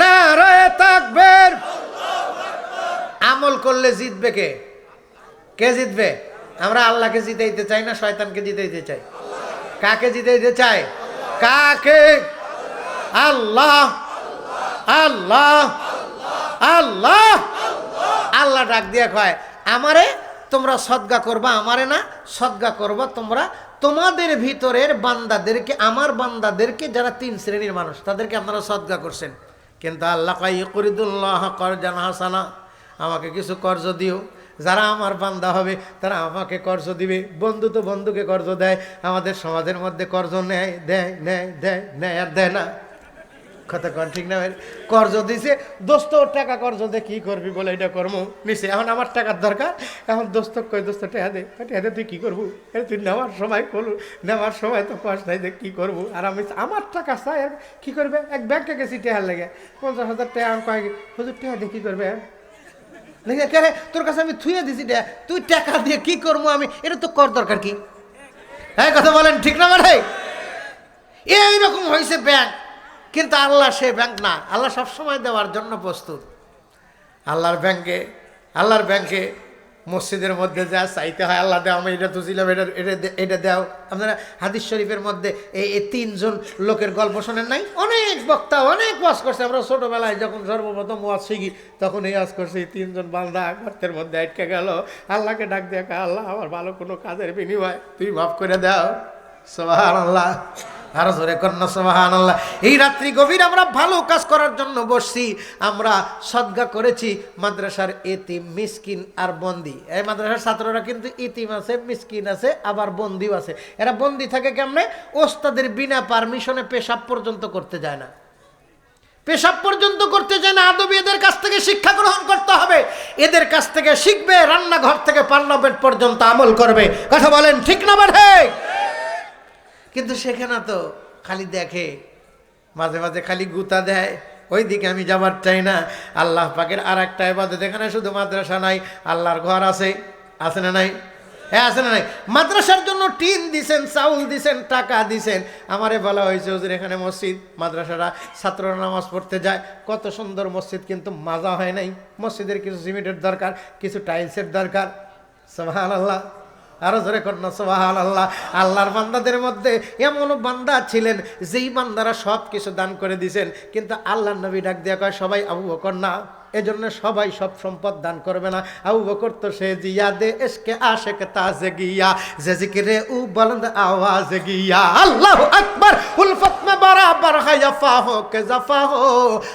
না রে তাকবীর। আমল করলে জিতবে কে? কে জিতবে? আমরা আল্লাহকে জিতাইতে চাই না শয়তানকে জিতাইতে চাই? কাকে জিতাইতে চাই? কাকে? আল্লাহ, আল্লাহ, আল্লাহ। আল্লাহ ডাক দিয়া কয়, আমারে তোমরা সদকা করবা, আমারে না সদকা করবা তোমরা তোমাদের ভিতরের বান্দাদেরকে, আমার বান্দাদেরকে যারা 3 শ্রেণীর মানুষ তাদেরকে আপনারা সদকা করছেন। কিন্তু আল্লাহ কয় ইকরিদুল্লাহ করজান হাসানা, আমাকে কিছু কর্জ দিও। যারা আমার বান্দা হবে তারা আমাকে কর্জ দিবে। বন্ধু তো বন্ধুকে কর্জ দেয়, আমাদের সমাজের মধ্যে কর্জ নেয় আর দেয় না। কথা কন ঠিক না? কর্জ দিছে, দোস্ত টাকা কর্জ দে, কি করবি বলে এটা কর্ম নিছে। এখন আমার টাকার দরকার, এখন দোস্ত কই দোস্ত টাকা দে, তুই কি করবো? তুই নেওয়ার সময় করু, নেওয়ার সময় তো কষ্ট নাই যে কী করবো। আর আমি আমার টাকা চাই, আর কী করবে? এক ব্যাংকে গেছি টাকার লেগে 50,000 টাকা, আমি কয়েক হুজুর টাকা দিয়ে কী করবে? তোর কাছে আমি থুয়ে দিছি, তুই টাকা দিয়ে কি করবো আমি? এটা তো কর দরকার কি? হ্যাঁ কথা বলেন ঠিক না? মানে এইরকম হয়েছে ব্যাংক। কিন্তু আল্লাহ সে ব্যাংক না, আল্লাহ সবসময় দেওয়ার জন্য প্রস্তুত। আল্লাহর ব্যাংকে মসজিদের মধ্যে যা চাইতে হয়, আল্লাহ দেও, আমি এটা তো ছিলাম, এটা দেও। আপনারা হাদিস শরীফের মধ্যে এই 3 জন লোকের গল্প শোনেন নাই? অনেক বক্তা অনেক ওয়াজ করছে। আমরা ছোটবেলায় যখন সর্বপ্রথম ওয়াজ শিখি তখন এই ওয়াজ করছি, 3 জন বান্দা গর্তের মধ্যে আটকে গেল। আল্লাহকে ডাক দিয়ে, আল্লাহ আমার ভালো কোনো কাজের বিনিময় তুই মাফ করে দাও। সুবহানাল্লাহ, আরো জোরে কন্যা সুবহানাল্লাহ। এই রাত্রি গভীর আমরা ভালো কাজ করার জন্য বসছি, আমরা সদকা করেছি মাদ্রাসার এতিম, মিসকিন আর বন্দি। এই মাদ্রাসার ছাত্ররা কিন্তু ইতিম আছে, মিসকিন আছে, আবার বন্দিও আছে। এরা বন্দি থাকে কেমনে? ওস্তাদের বিনা পারমিশনে পেশাব পর্যন্ত করতে যায় না, আদবি এদের কাছ থেকে শিক্ষা গ্রহণ করতে হবে। এদের কাছ থেকে শিখবে, রান্নাঘর থেকে পার্লামেন্ট পর্যন্ত আমল করবে। কথা বলেন ঠিক না? ঠিক। কিন্তু সেখানে তো খালি দেখে, মাঝে মাঝে খালি গুতা দেয়, ওই দিকে আমি যাবার চাই না। আল্লাহ পাকের আর একটা ইবাদত, এখানে শুধু মাদ্রাসা নাই, আল্লাহর ঘর আছে, আছে না নাই? হ্যাঁ আছে না নাই? মাদ্রাসার জন্য টিন দিছেন, চাউল দিছেন, টাকা দিছেন। আমারে বলা হয়েছে হুজুর এখানে মসজিদ, মাদ্রাসারা ছাত্ররা নামাজ পড়তে যায়, কত সুন্দর মসজিদ, কিন্তু মাজা হয় নাই। মসজিদের কিছু সিমেন্টের দরকার, কিছু টাইলসের দরকার। সুবহানাল্লাহ, আরো জোরে কন্যা সুবহানাল্লাহ। আল্লাহর বান্দাদের মধ্যে এমনও বান্দা ছিলেন যেই বান্দারা সব কিছু দান করে দিয়েছেন, কিন্তু আল্লাহর নবী ডাক দিয়া কয় সবাই আবু বকর না। এজন্য সবাই সব সম্পদ দান করবে না। আবু বকর তো সে জিয়াদে ইশকে আশিক তাজে গিয়া, যে জিকিরে উ বুলন্দ আওয়াজ গিয়া। আল্লাহু আকবার। উলফত মে বরাবর है यफा हो के जफा हो,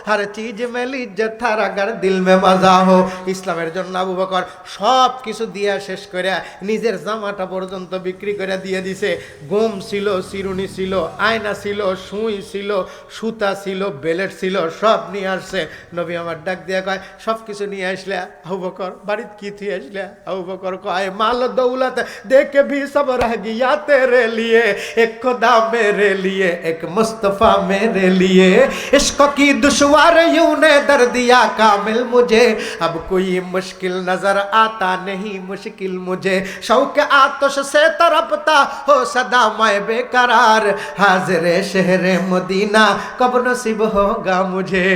हर चीज में लिज्जत थार अगर दिल में मजा हो। ইসলামের জন্য আবু বকর সব কিছু দিয়া শেষ করে নিজের জামাটা পর্যন্ত বিক্রি করে দিয়ে দিছে। গম ছিল, চিরুনি ছিল, আয়না ছিল, সুই ছিল, সুতা ছিল, বেলেট ছিল, সব নিয়ে আসছে। নবী আমার ডাক দিয়া কয় সব কিছু নিয়ে আসলে আবু বকর বাড়িত কি থুই আসলে আবু বকর কয় মাল দৌলত দেখে ভি সব রহ গিয়া তেরে লিয়ে এক खुदा मेरे लिए एक मुस्तफा मेरे लिए इश्क की दुश्वार यूं ने दर दिया कामिल मुझे अब कोई मुश्किल नजर आता नहीं मुश्किल मुझे शौक आतिश से तरपता हो सदा मैं बेकरार हाजिर शहर मदीना कब नसीब होगा मुझे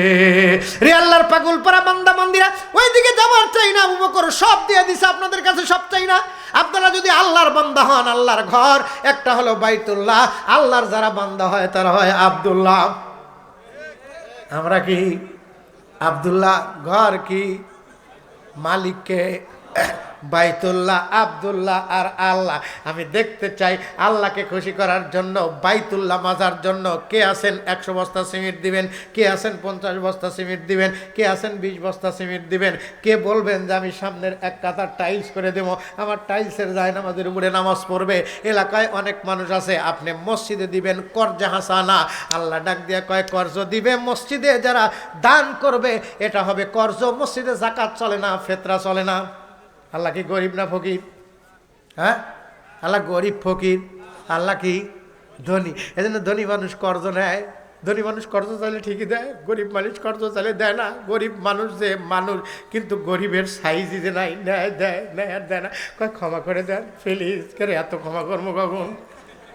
রে আল্লাহর পাগল পারা বান্দা বান্দিরা ওইদিকে যাবার চাই না আবু বকর সব দিয়ে দিছে আপনাদের কাছে সব চাই না আপনারা যদি আল্লাহর বান্দা হন আল্লাহর ঘর একটা হলো বাইতুল্লাহ আল্লাহর যারা বান্দা হয় তারা হয় আব্দুল্লাহ আমরা কি আব্দুল্লাহ ঘর কি মালিককে বাইতুল্লাহ আব্দুল্লাহ আর আল্লাহ আমি দেখতে চাই আল্লাহকে খুশি করার জন্য বাইতুল্লাহ মাজার জন্য কে আছেন 100 বস্তা সিমেন্ট দিবেন কে আছেন 50 বস্তা সিমেন্ট দিবেন কে আছেন 20 বস্তা সিমেন্ট দিবেন কে বলবেন যে আমি সামনের এক কাতার টাইলস করে দেবো আমার টাইলসের জায়নামাজের উপরে নামাজ পড়বে এলাকায় অনেক মানুষ আছে আপনি মসজিদে দিবেন কর্জা হাসানা আল্লাহ ডাক দিয়ে কয় কর্জ দিবে মসজিদে যারা দান করবে এটা হবে কর্জ মসজিদে যাকাত চলে না ফিতরা চলে না আল্লাহ কি গরিব না ফকির হ্যাঁ আল্লাহ গরিব ফকির আল্লাহ কি ধনী এজন্য ধনী মানুষ কর্জ নেয় ধনী মানুষ কর্জ চাইলে ঠিকই দেয় গরিব মানুষ কর্জ চাইলে দেয় না গরিব মানুষ যে মানুষ কিন্তু গরিবের সাইজই যে নাই নেয় দেয় নেয় আর দেয় না কয় ক্ষমা করে দেন প্লিজ করে এত ক্ষমা করবো কখন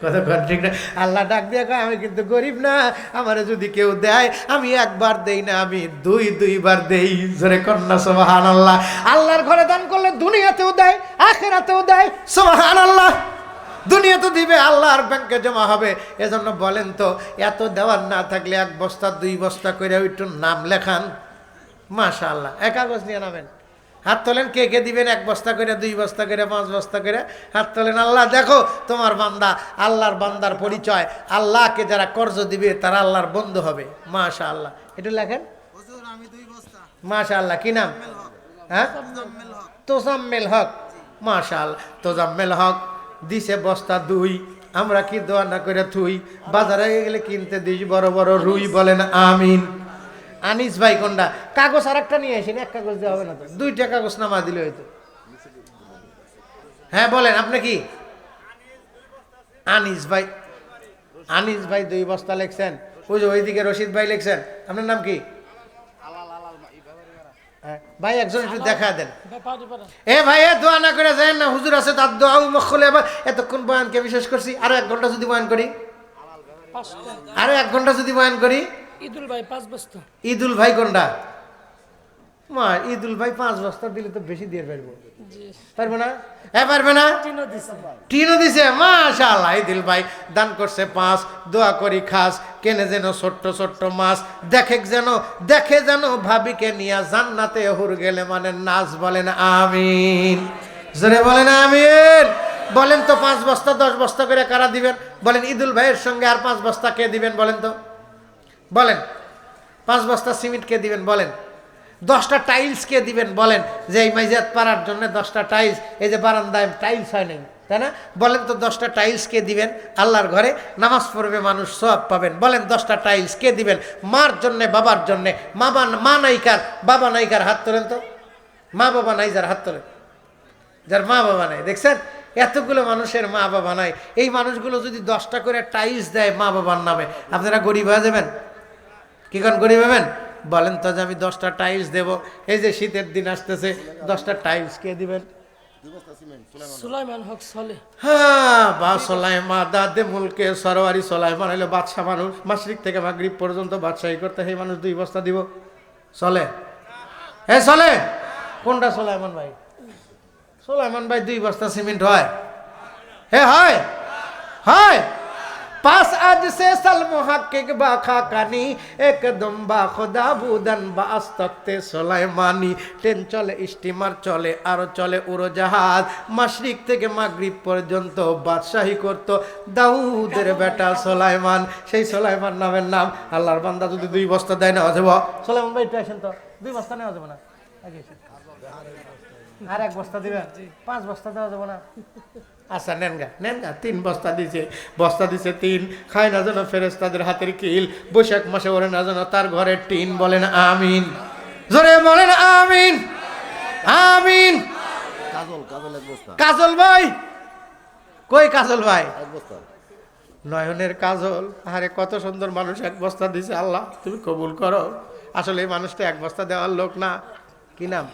কথা ঠিক না আল্লাহ ডাক দিয়ে কয় আমি কিন্তু গরিব না আমারে যদি কেউ দেয় আমি একবার দেই না আমি দুইবার দেই জোরে কন্যা সুবহানাল্লাহ আল্লাহর ঘরে দান করলে দুনিয়াতেও দেয় আখিরাতেও দেয় সুবহানাল্লাহ দুনিয়াতে দিবে আল্লাহর ব্যাংকে জমা হবে এজন্য বলেন তো এত দেওয়ার না থাকলে 1 বস্তা 2 বস্তা করে একটু নাম লেখান মাশাআল্লাহ এক কাগজ নিয়ে নামেন হাত তোলেন কে কে দিবেন 1 বস্তা করে 2 বস্তা করে 5 বস্তা করে হাত তোলেন আল্লাহ দেখো তোমার বান্দা আল্লাহর বান্দার পরিচয় আল্লাহকে যারা কর্জ দিবে তারা আল্লাহর বন্ধু হবে মাশাআল্লাহ একটু লেখেন হুজুর আমি 2 বস্তা মাশাআল্লাহ কি নাম হ্যাঁ তোজাম্মেল হক মাশাআল্লাহ তোজাম্মেল হক দিছে বস্তা 2 আমরা কি দোয়া না করে থুই বাজারে গেলে কিনতে দিস বড় বড় রুই বলেন আমিন আনিস ভাই কোনটা কাগজ আর একটা নিয়ে আসেন 1 কাগজ দেওয়া হবে না তো 2টা কাগজ নামা দিলে হয়তো হ্যাঁ বলেন আপনি কি আনিস ভাই 2 বস্তা লিখছেন ওই যে ওইদিকে রশিদ ভাই লিখছেন আপনার নাম কি ভাই একজন একটু দেখা দেন এ ভাই দোয়া না করে যায় না হুজুর আছে তার দোয়া মখলে আবার এতক্ষণ বয়ানকে বিশেষ করছি আরো 1 ঘন্টা যদি বয়ান করি আরো 1 ঘন্টা যদি বয়ান করি ঈদুল ভাই 5 বস্তা ঈদুল ভাই কোনটা মা ঈদুল ভাই 5 বস্তা দিলে তো বেশি দিয়ে পারবো পারবো না পারবে না টিনও দিছে মাশাআল্লাহ ঈদুল ভাই দান করছে 5 দোয়া করি খাস কেনে যেন ছোট্ট ছোট্ট মাছ দেখে যেন ভাবিকে নিয়ে জান্নাতে হুর গেলে মানে নাচ বলেন আমিন জোরে বলেন আমিন বলেন তো 5 বস্তা 10 বস্তা করে কারা দিবেন বলেন ঈদুল ভাইয়ের সঙ্গে আর 5 বস্তা কে দিবেন বলেন তো বলেন 5 বস্তা সিমেন্ট কে দিবেন বলেন 10টা টাইলস কে দিবেন বলেন যে এই মাইজাত পারার জন্য 10টা টাইলস এই যে বারান্দায় টাইলস হয় নাই তাই না বলেন তো 10টা টাইলস কে দিবেন আল্লাহর ঘরে নামাজ পড়বে মানুষ সওয়াব পাবেন বলেন 10টা টাইলস কে দিবেন মার জন্য বাবার জন্য মা নাইকার বাবা নাইকার হাত তোলেন তো মা বাবা নাই যার হাত তোলেন যার মা বাবা নাই দেখছেন এতগুলো মানুষের মা বাবা নাই এই মানুষগুলো যদি 10টা করে টাইলস দেয় মা বাবার নামে আপনারা গরিব হয়ে যাবেন কি কোন গরিব হবেন বলেন তো যে আমি 10টা টাইলস দেব এই যে শীতের দিন আসতেছে 10টা টাইলস কে দিবেন সুলাইমান হক সলে হ্যাঁ বা সুলাইমান দাদে মুলকে সরওয়ারি সুলাইমান হলো বাদশা মানুষ মাশরিক থেকে মাগরিব পর্যন্ত বাদশাহী করতে সেই মানুষ 2 বস্তা দিব চলে চলে কোনটা সুলাইমান ভাই 2 বস্তা সিমেন্ট হয় হয় 5 आज से सल मुहक्किक बाखा कानी एकदम बा खुदा बुदन बास तख्ते सुलाइमानी ट्रेन चले स्टीमार चले आरो चले उड़ोजाहाज माशरिक থেকে মাগরিব পর্যন্ত বাদশাহী করত দাউদের বেটা সুলাইমান সেই সুলাইমান নামের নাম আল্লাহর বান্দা যদি 2 বস্তা দেয় না যাব সুলাইমান ভাই একটু আসেন তো 2 বস্তা নেওয়া যাবে না আগে আর 1 বস্তা দিবেন 5 বস্তা দেওয়া যাবে না আচ্ছা নেন গা 3 বস্তা দিছে 3 খায় না যেন ফেরেশতাদের হাতের কিল বৈশাখ মাসে ওরে না যেন তার ঘরের টিন বলেন আমিন জোরে বলেন আমিন আমিন। কাজল ভাই কই? কাজল ভাই নয়নের কাজল, আরে কত সুন্দর মানুষ, এক বস্তা দিছে আল্লাহ, তুমি কবুল করো। আসলে এই মানুষটা এক বস্তা দেওয়ার লোক না। কি নাম?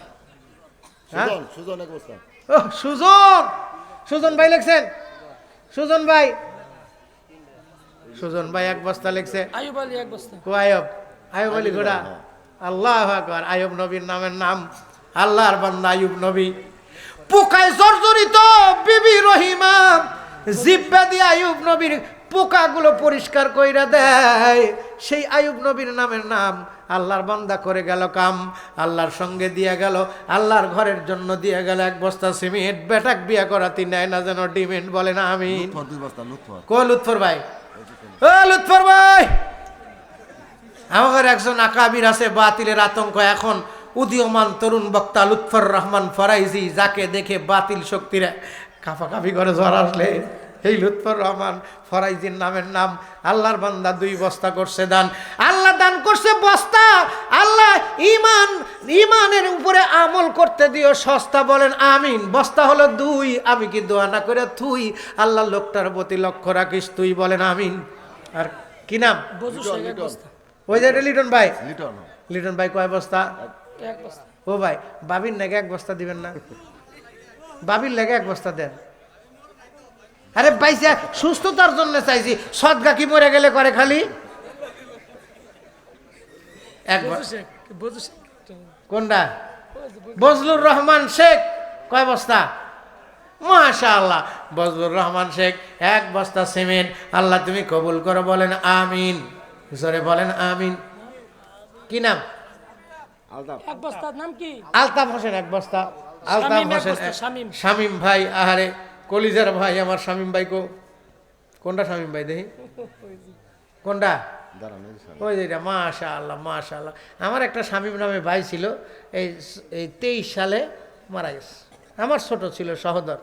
সুজন। সুজন ভাই লিখছেন, সুজন ভাই, সুজন ভাই এক বস্তা লিখছে। আয়ুব আলী এক বস্তা। ও আয়ব, আয়ব আলী ঘোড়া। আল্লাহ আকবার। আয়ব নবীর নামের নাম, আল্লাহর বান্দা আয়ুব নবী। পোকায় জর্জরিত বিবি রহিমা জিব্বা দিয়ে আয়ুব নবীর পোকাগুলো পরিষ্কার কইরা দেয়। সেই আয়ুব নবীর নামের নাম। আল্লাহর বান্দা করে গেল কাম, আল্লাহর সঙ্গে দিয়ে গেল, আল্লাহর ঘরের জন্য দিয়ে গেল এক বস্তা সিমেন্ট। বেটাক বিয়া করাতি নেয় না যেন ডিমেন্ট, বলে না আমিন। কো লুৎফর ভাই, ও লুৎফর ভাই, আমাদের একজন আকাবির আছে বাতিলের আতঙ্ক। এখন উদীয়মান তরুণ বক্তা লুৎফর রহমান ফরাইজি, যাকে দেখে বাতিল শক্তিরা কাফাকাফি করে জ্বর আসলে এই লুৎফর রহমান ফরাইজির নামের নাম। আল্লাহর বান্দা 2 বস্তা করছে দান। আল্লাহ দান করছে বস্তা। আল্লাহ ইমানের উপরে আমল করতে দিও সস্তা, বলেন আমিন। বস্তা হলো 2, আমি কি দোয়া না করে থুই? আল্লাহ লোকটার প্রতি লক্ষ্য রাখিস তুই, বলেন আমিন। আর কি নাম? ওই যে লিটন ভাই, লিটন ভাই কয় বস্তা? ও ভাই, বাবির নাকি 1 বস্তা দিবেন না? বাবির লেগে 1 বস্তা দেন। আরে ভাইসা সুস্থতার জন্য চাইছি, সদগা কি মরে গেলে করে খালি? কোনটা? বজলুর রহমান শেখ কয় বস্তা? মাশাআল্লাহ, বজলুর রহমান শেখ 1 বস্তা সিমেন্ট। আল্লাহ তুমি কবুল করো, বলেন আমিন। জোরে বলেন আমিন। কি নাম? এক বস্তার নাম কি? আলতাফ হোসেন 1 বস্তা। আলতাফ হোসেন, শামীম ভাই, আহারে কলিজার ভাই আমার শামীম ভাই। কোনটা শামীম ভাই দেখি? কোনটা? ওই যেটা। মাশাআল্লাহ মাশাআল্লাহ। আমার একটা শামীম নামে ভাই ছিল, এই 23 সালে মারা গেছে। আমার ছোট ছিল সহোদর,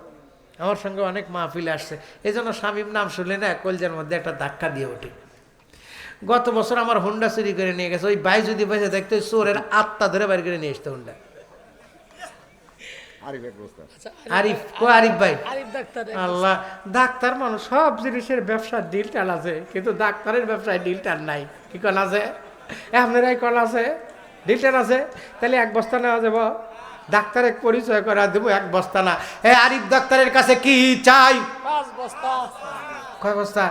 আমার সঙ্গে অনেক মাহফিলে আসছে। এই জন্য শামীম নাম শুনলে না কলজার মধ্যে একটা ধাক্কা দিয়ে ওঠে। গত বছর আমার হুন্ডা চুরি করে নিয়ে গেছে। ওই ভাই যদি বেঁচে দেখতো চোরের আত্মা ধরে বাইর করে নিয়ে আসতো হুন্ডা। আরিফ, আরিফ ভাই। আল্লাহ, ডাক্তার মানুষ, সব জিনিসের ব্যবসার ডিল টাল আছে, কিন্তু ডাক্তারের ব্যবসায় ডিল টাল নাই। কি কন আছে? আপনারাই কন আছে, ডিল টাল আছে। তাহলে 1 বস্তা নেওয়া যাব, ডাক্তারের পরিচয় করা দেবো। 1 বস্তা না। আরিফ ডাক্তারের কাছে কি চাই? 5 বস্তা। কয় বস্তা?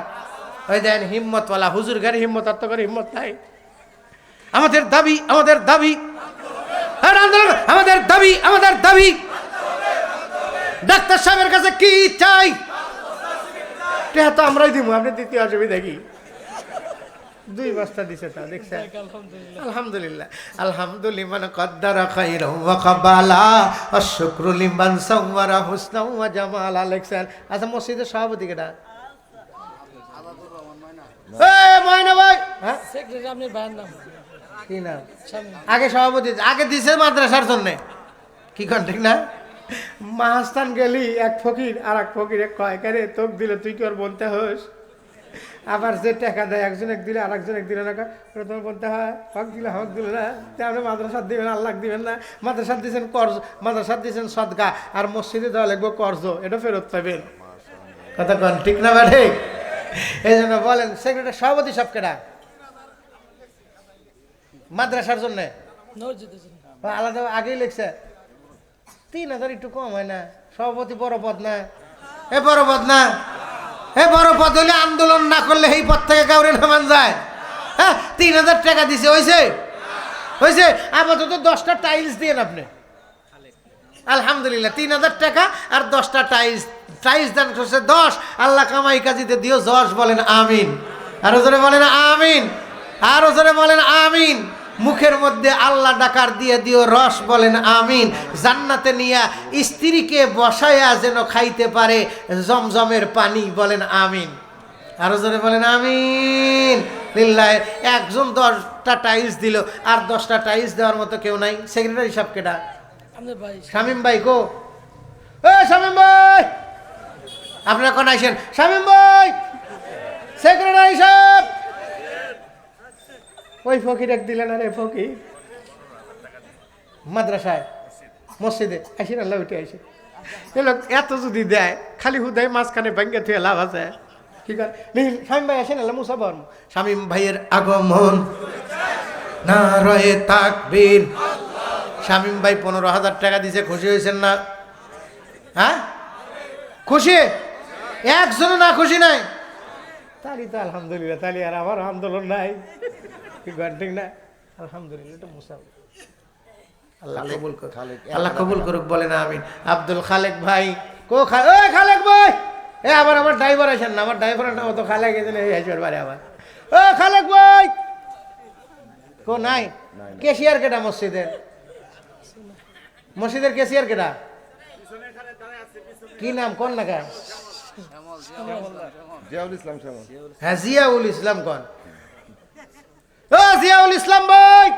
ওই দেন হিম্মতওয়ালা হুজুর গাড়ি হিম্মত, আর তো করে হিম্মত নাই। আমাদের দাবি, আমাদের দাবি, আমাদের দাবি, আমাদের দাবি। ডাক্তার সাহেবের কাছে কি চাই? টেহা তো আমরাই দিব, আপনি দ্বিতীয় অসুবিধা কি? 2 বস্তা দিছে তা দেখছেন। আলহামদুলিল্লাহ। আলহামদুলিমান কদ্দারা খাইরা ওয়া কাবালা আশ-শুকরু লিমান সাওয়ারা হুসনা ওয়া জামালা লিখছেন। আচ্ছা, মসজিদের সভাপতি কেডা? ময়না ভাই। হ্যাঁ, সেক্রেটারি আপনার ভাইয়ের নাম কি নাম? আগে সভাপতি, আগে দিছে মাদ্রাসার জন্য। কি কন ঠিক না? মাহাস্তান গেলি এক ফকির আর এক ফকিরে কয়, কারে তোক দিলে তুই কি ওর বলতে হোস? আবার যে টাকা দেয় একজন এক দিলে আর একজন এক দিলে না, তোমার বলতে হয় হক দিলে হক দিলে না। আপনি মাদ্রাসার দিবেন, আল্লাহ দিবেন না। মাদ্রাসার দিয়েছেন কর্জ, মাদ্রাসার দিয়েছেন সদকা, আর মসজিদে দেওয়া লাগবে কর্জ, এটা ফেরত পাবেন। কথা কন ঠিক না বাড়ে? এই জন্য বলেন সেক্রেটারি সভাপতি সব কেডা মাদ্রাসার জন্য? আলাদা আগেই লিখছে 3000, একটু কম হয় না? সভাপতি বড় পদ না? এ বড় পদ না? এ বড় পদ হলে আন্দোলন না করলে এই পদ থেকে কাউরে নামান যায়? হ্যাঁ, 3000 টাকা দিছে, হয়েছে? হয়েছে? আপাতত 10টা টাইলস দিয়েন আপনি। আলহামদুলিল্লাহ, 3000 টাকা আর 10টা টাইলস। টাইলস দান করছে 10। আল্লাহ কামাই কাজিতে দিও 10, বলেন আমিন। আরো জোরে বলেন আমিন, আরো জোরে বলেন আমিন। মুখের মধ্যে আল্লাহ ডাকার দিয়ে দিও রস, বলেন আমিন। জান্নাতে নিয়া স্ত্রীকে বসায়া যেন খাইতে পারে জমজমের পানি, বলেন আমিন। আরো জোরে বলেন আমিন। লিল্লাহ। একজন 10টা টাইলস দিল, আর 10টা টাইলস দেওয়ার মতো কেউ নাই। সেক্রেটারি সাহেব কেডা? শামীম ভাই। কো এ শামীম ভাই, আপনারা কোন আইছেন? শামীম ভাই, সেক্রেটারি সাহেব। ওই ফকির এক দিলেন, আরে ফকির মাদ্রাসায় মসজিদে আসেন আল্লাহ উঠে আসে এলো এত যদি দেয় খালি হুদায় মাঝখানে ব্যাংকে থেকে লাভ আছে ঠিক আছে শামীম ভাই আসেন আল্লাহ মুসাফর শামীম ভাইয়ের আগমন না রয়ে তাকবীর শামীম ভাই 15,000 টাকা দিছে খুশি হয়েছেন না হ্যাঁ খুশি একজন না খুশি নাই তালি তো আলহামদুলিল্লাহ তালি আর আমার আন্দোলন নাই ঠিক না আলহামদুলিল্লাহ এটা মুসাফর আল্লাহ কবুল করুক আল্লাহ কবুল করুক বলেন আমিন আব্দুল খালেক ভাই কো ওই খালেক ভাই এ আবার আমার ড্রাইভার আসেন না আমার ড্রাইভারের নাম তো খালেক এদিন এই আসবে বারে আবার ও খালেক ভাই কো নাই ক্যাশিয়ার কেটা মসজিদের ক্যাশিয়ার কেটা কি নাম কোন নাকা হ্যাঁ জিয়াউল ইসলাম কোন ও জিয়াউল ইসলাম ভাই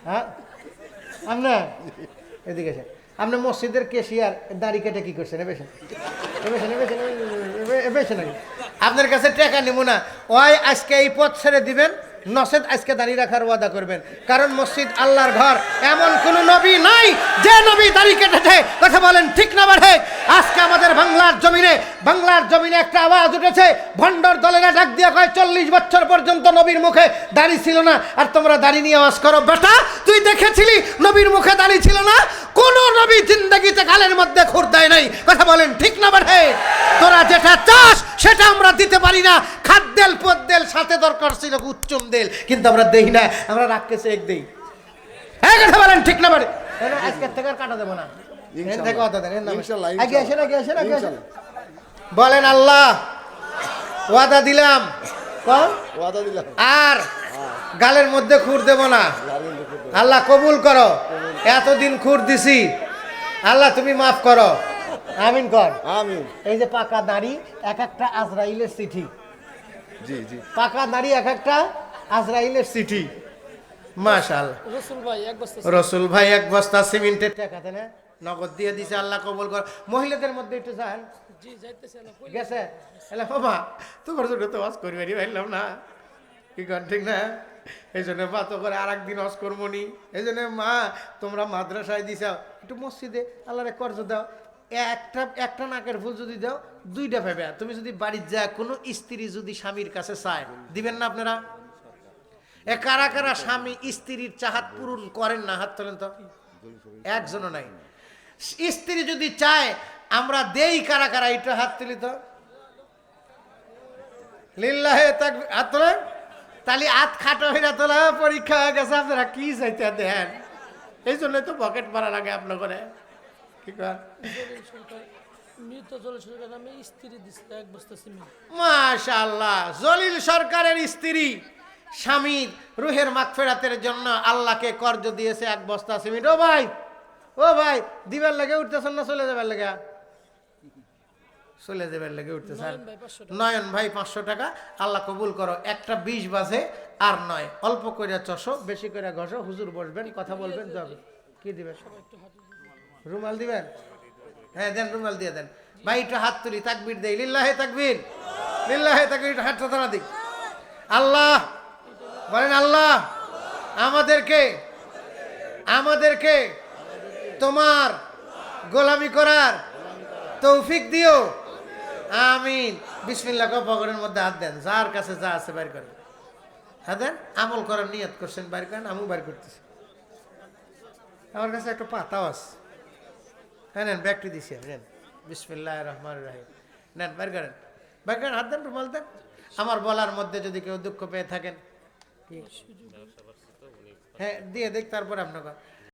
হ্যাঁ আপনি এদিকে আসেন আপনি মসজিদের ক্যাশিয়ার দাড়ি কেটে কি করছেন আপনার কাছে টাকা নেব না ওই আজকে এই পথ ছেড়ে দিবেন নসেদ আজকে দাঁড়িয়ে রাখার ওয়াদা করবেন কারণ মসজিদ আল্লাহর ঘর এমন কোন নবী নাই যে নবী দাড়ি কেটেছে কথা বলেন ঠিক না বাড়ে আজকে আমাদের বাংলার জমিনে একটা আওয়াজ উঠেছে ভণ্ডর দলেরা ডাক দিয়ে কয় 40 বছর পর্যন্ত নবীর মুখে দাড়ি ছিল না আর তোমরা দাড়ি নিয়ে আওয়াজ করো বেটা তুই দেখেছিলি নবীর মুখে দাড়ি ছিল না কোন নবী জিন্দেগিতে গালের মধ্যে খুর দেয় নাই কথা বলেন ঠিক না বাড়ে তোরা যেটা চাস সেটা আমরা দিতে পারি না খাদ্যেল পদ্দেল সাথে দরকার ছিল উচ্চম দেল কিন্তু আমরা দেই না আমরা রাখকে চেক দেই এই কথা বলেন ঠিক না বাড়ে আজকে থেকে আর কাটা দেব না বলেন আল্লাহ ওয়াদা দিলাম আর গালের মধ্যে খুর দেব না আল্লাহ কবুল করো এতদিন খুর দিছি আল্লাহ তুমি মাফ করো আমিন কর আমিন এই যে পাকা দাড়ি এক একটা আজরাইলের চিঠি পাকা দাড়ি এক একটা আজরাইলের চিঠি মাশাআল্লাহ রসুল ভাই এক বস্তা সিমেন্টের টাকা দেন নগদ দিয়ে দিছে আল্লাহ কবুল কর মহিলাদের মধ্যে একটু যান গেছে এলা বাবা তোমার জন্য তো ওয়াজ করিবারই পাইলাম না কি কর ঠিক না এই জন্য বাতো করে আর একদিন ওয়াজ করবো নি এই জন্য মা তোমরা মাদ্রাসায় দিছাও একটু মসজিদে আল্লাহরে কর্জ দাও একটা নাকের ফুল যদি দাও 2টা পাবে তুমি যদি বাড়ির যা কোনো স্ত্রী যদি স্বামীর কাছে চায় দিবেন না আপনারা কারা কারা স্বামী স্ত্রীর চাহাত পূরণ করেন না হাত তোলেন তো একজনও নাই স্ত্রী যদি চায় আমরা দেই কারা কারা এটা হাত তুলি তো লিল্লাহে তাকবীর হাত তোলেন তাহলে হাত খাটো হইরা তোলা পরীক্ষা হয়ে গেছে আপনারা কি চাইতে দেন এই জন্যই তো পকেট মারা লাগে আপনার করে কি কর মাশাআল্লাহ জলিল সরকারের স্ত্রী স্বামীর রুহের মাগফিরাতের জন্য আল্লাহকে কর্জ দিয়েছে 1 বস্তা সিমেন্ট ও ভাই দিবার লাগে উঠতেছেন না চলে যাবার লাগে উঠতেছেন নয়ন ভাই 500 টাকা আল্লাহ কবুল করো একটা 20 বাজে আর নয় অল্প কইরা চষো বেশি কইরা ঘষো হুজুর বসবেন কথা বলবেন যাবে কি দিবেন রুমাল দিবেন হ্যাঁ দেন রুমাল দিয়ে দেন ভাই একটু হাত তুলি তাকবীর দেই লিল্লাহে তাকবীর হাতটা ধরা দিক আল্লাহ বলেন আল্লাহ আমাদেরকে তোমার গোলামি করার তৌফিক দিও আমিন বিসমিল্লাহ পকেটের মধ্যে হাত দেন যার কাছে যা আছে বাইর করেন হ্যাঁ দেন আমল করার নিয়ত করছেন বাইর করেন আমিও বাইর করতেছি আমার কাছে একটা পাতাও আছে হ্যাঁ নেন ব্যাগটি দিছি নেন বিসমিল্লাহির রহমানির রহিম নেন বাইর করেন হাত দেন রুমাল দেন আমার বলার মধ্যে যদি কেউ দুঃখ পেয়ে থাকেন হ্যাঁ দিয়ে দেখ তারপরে আপনার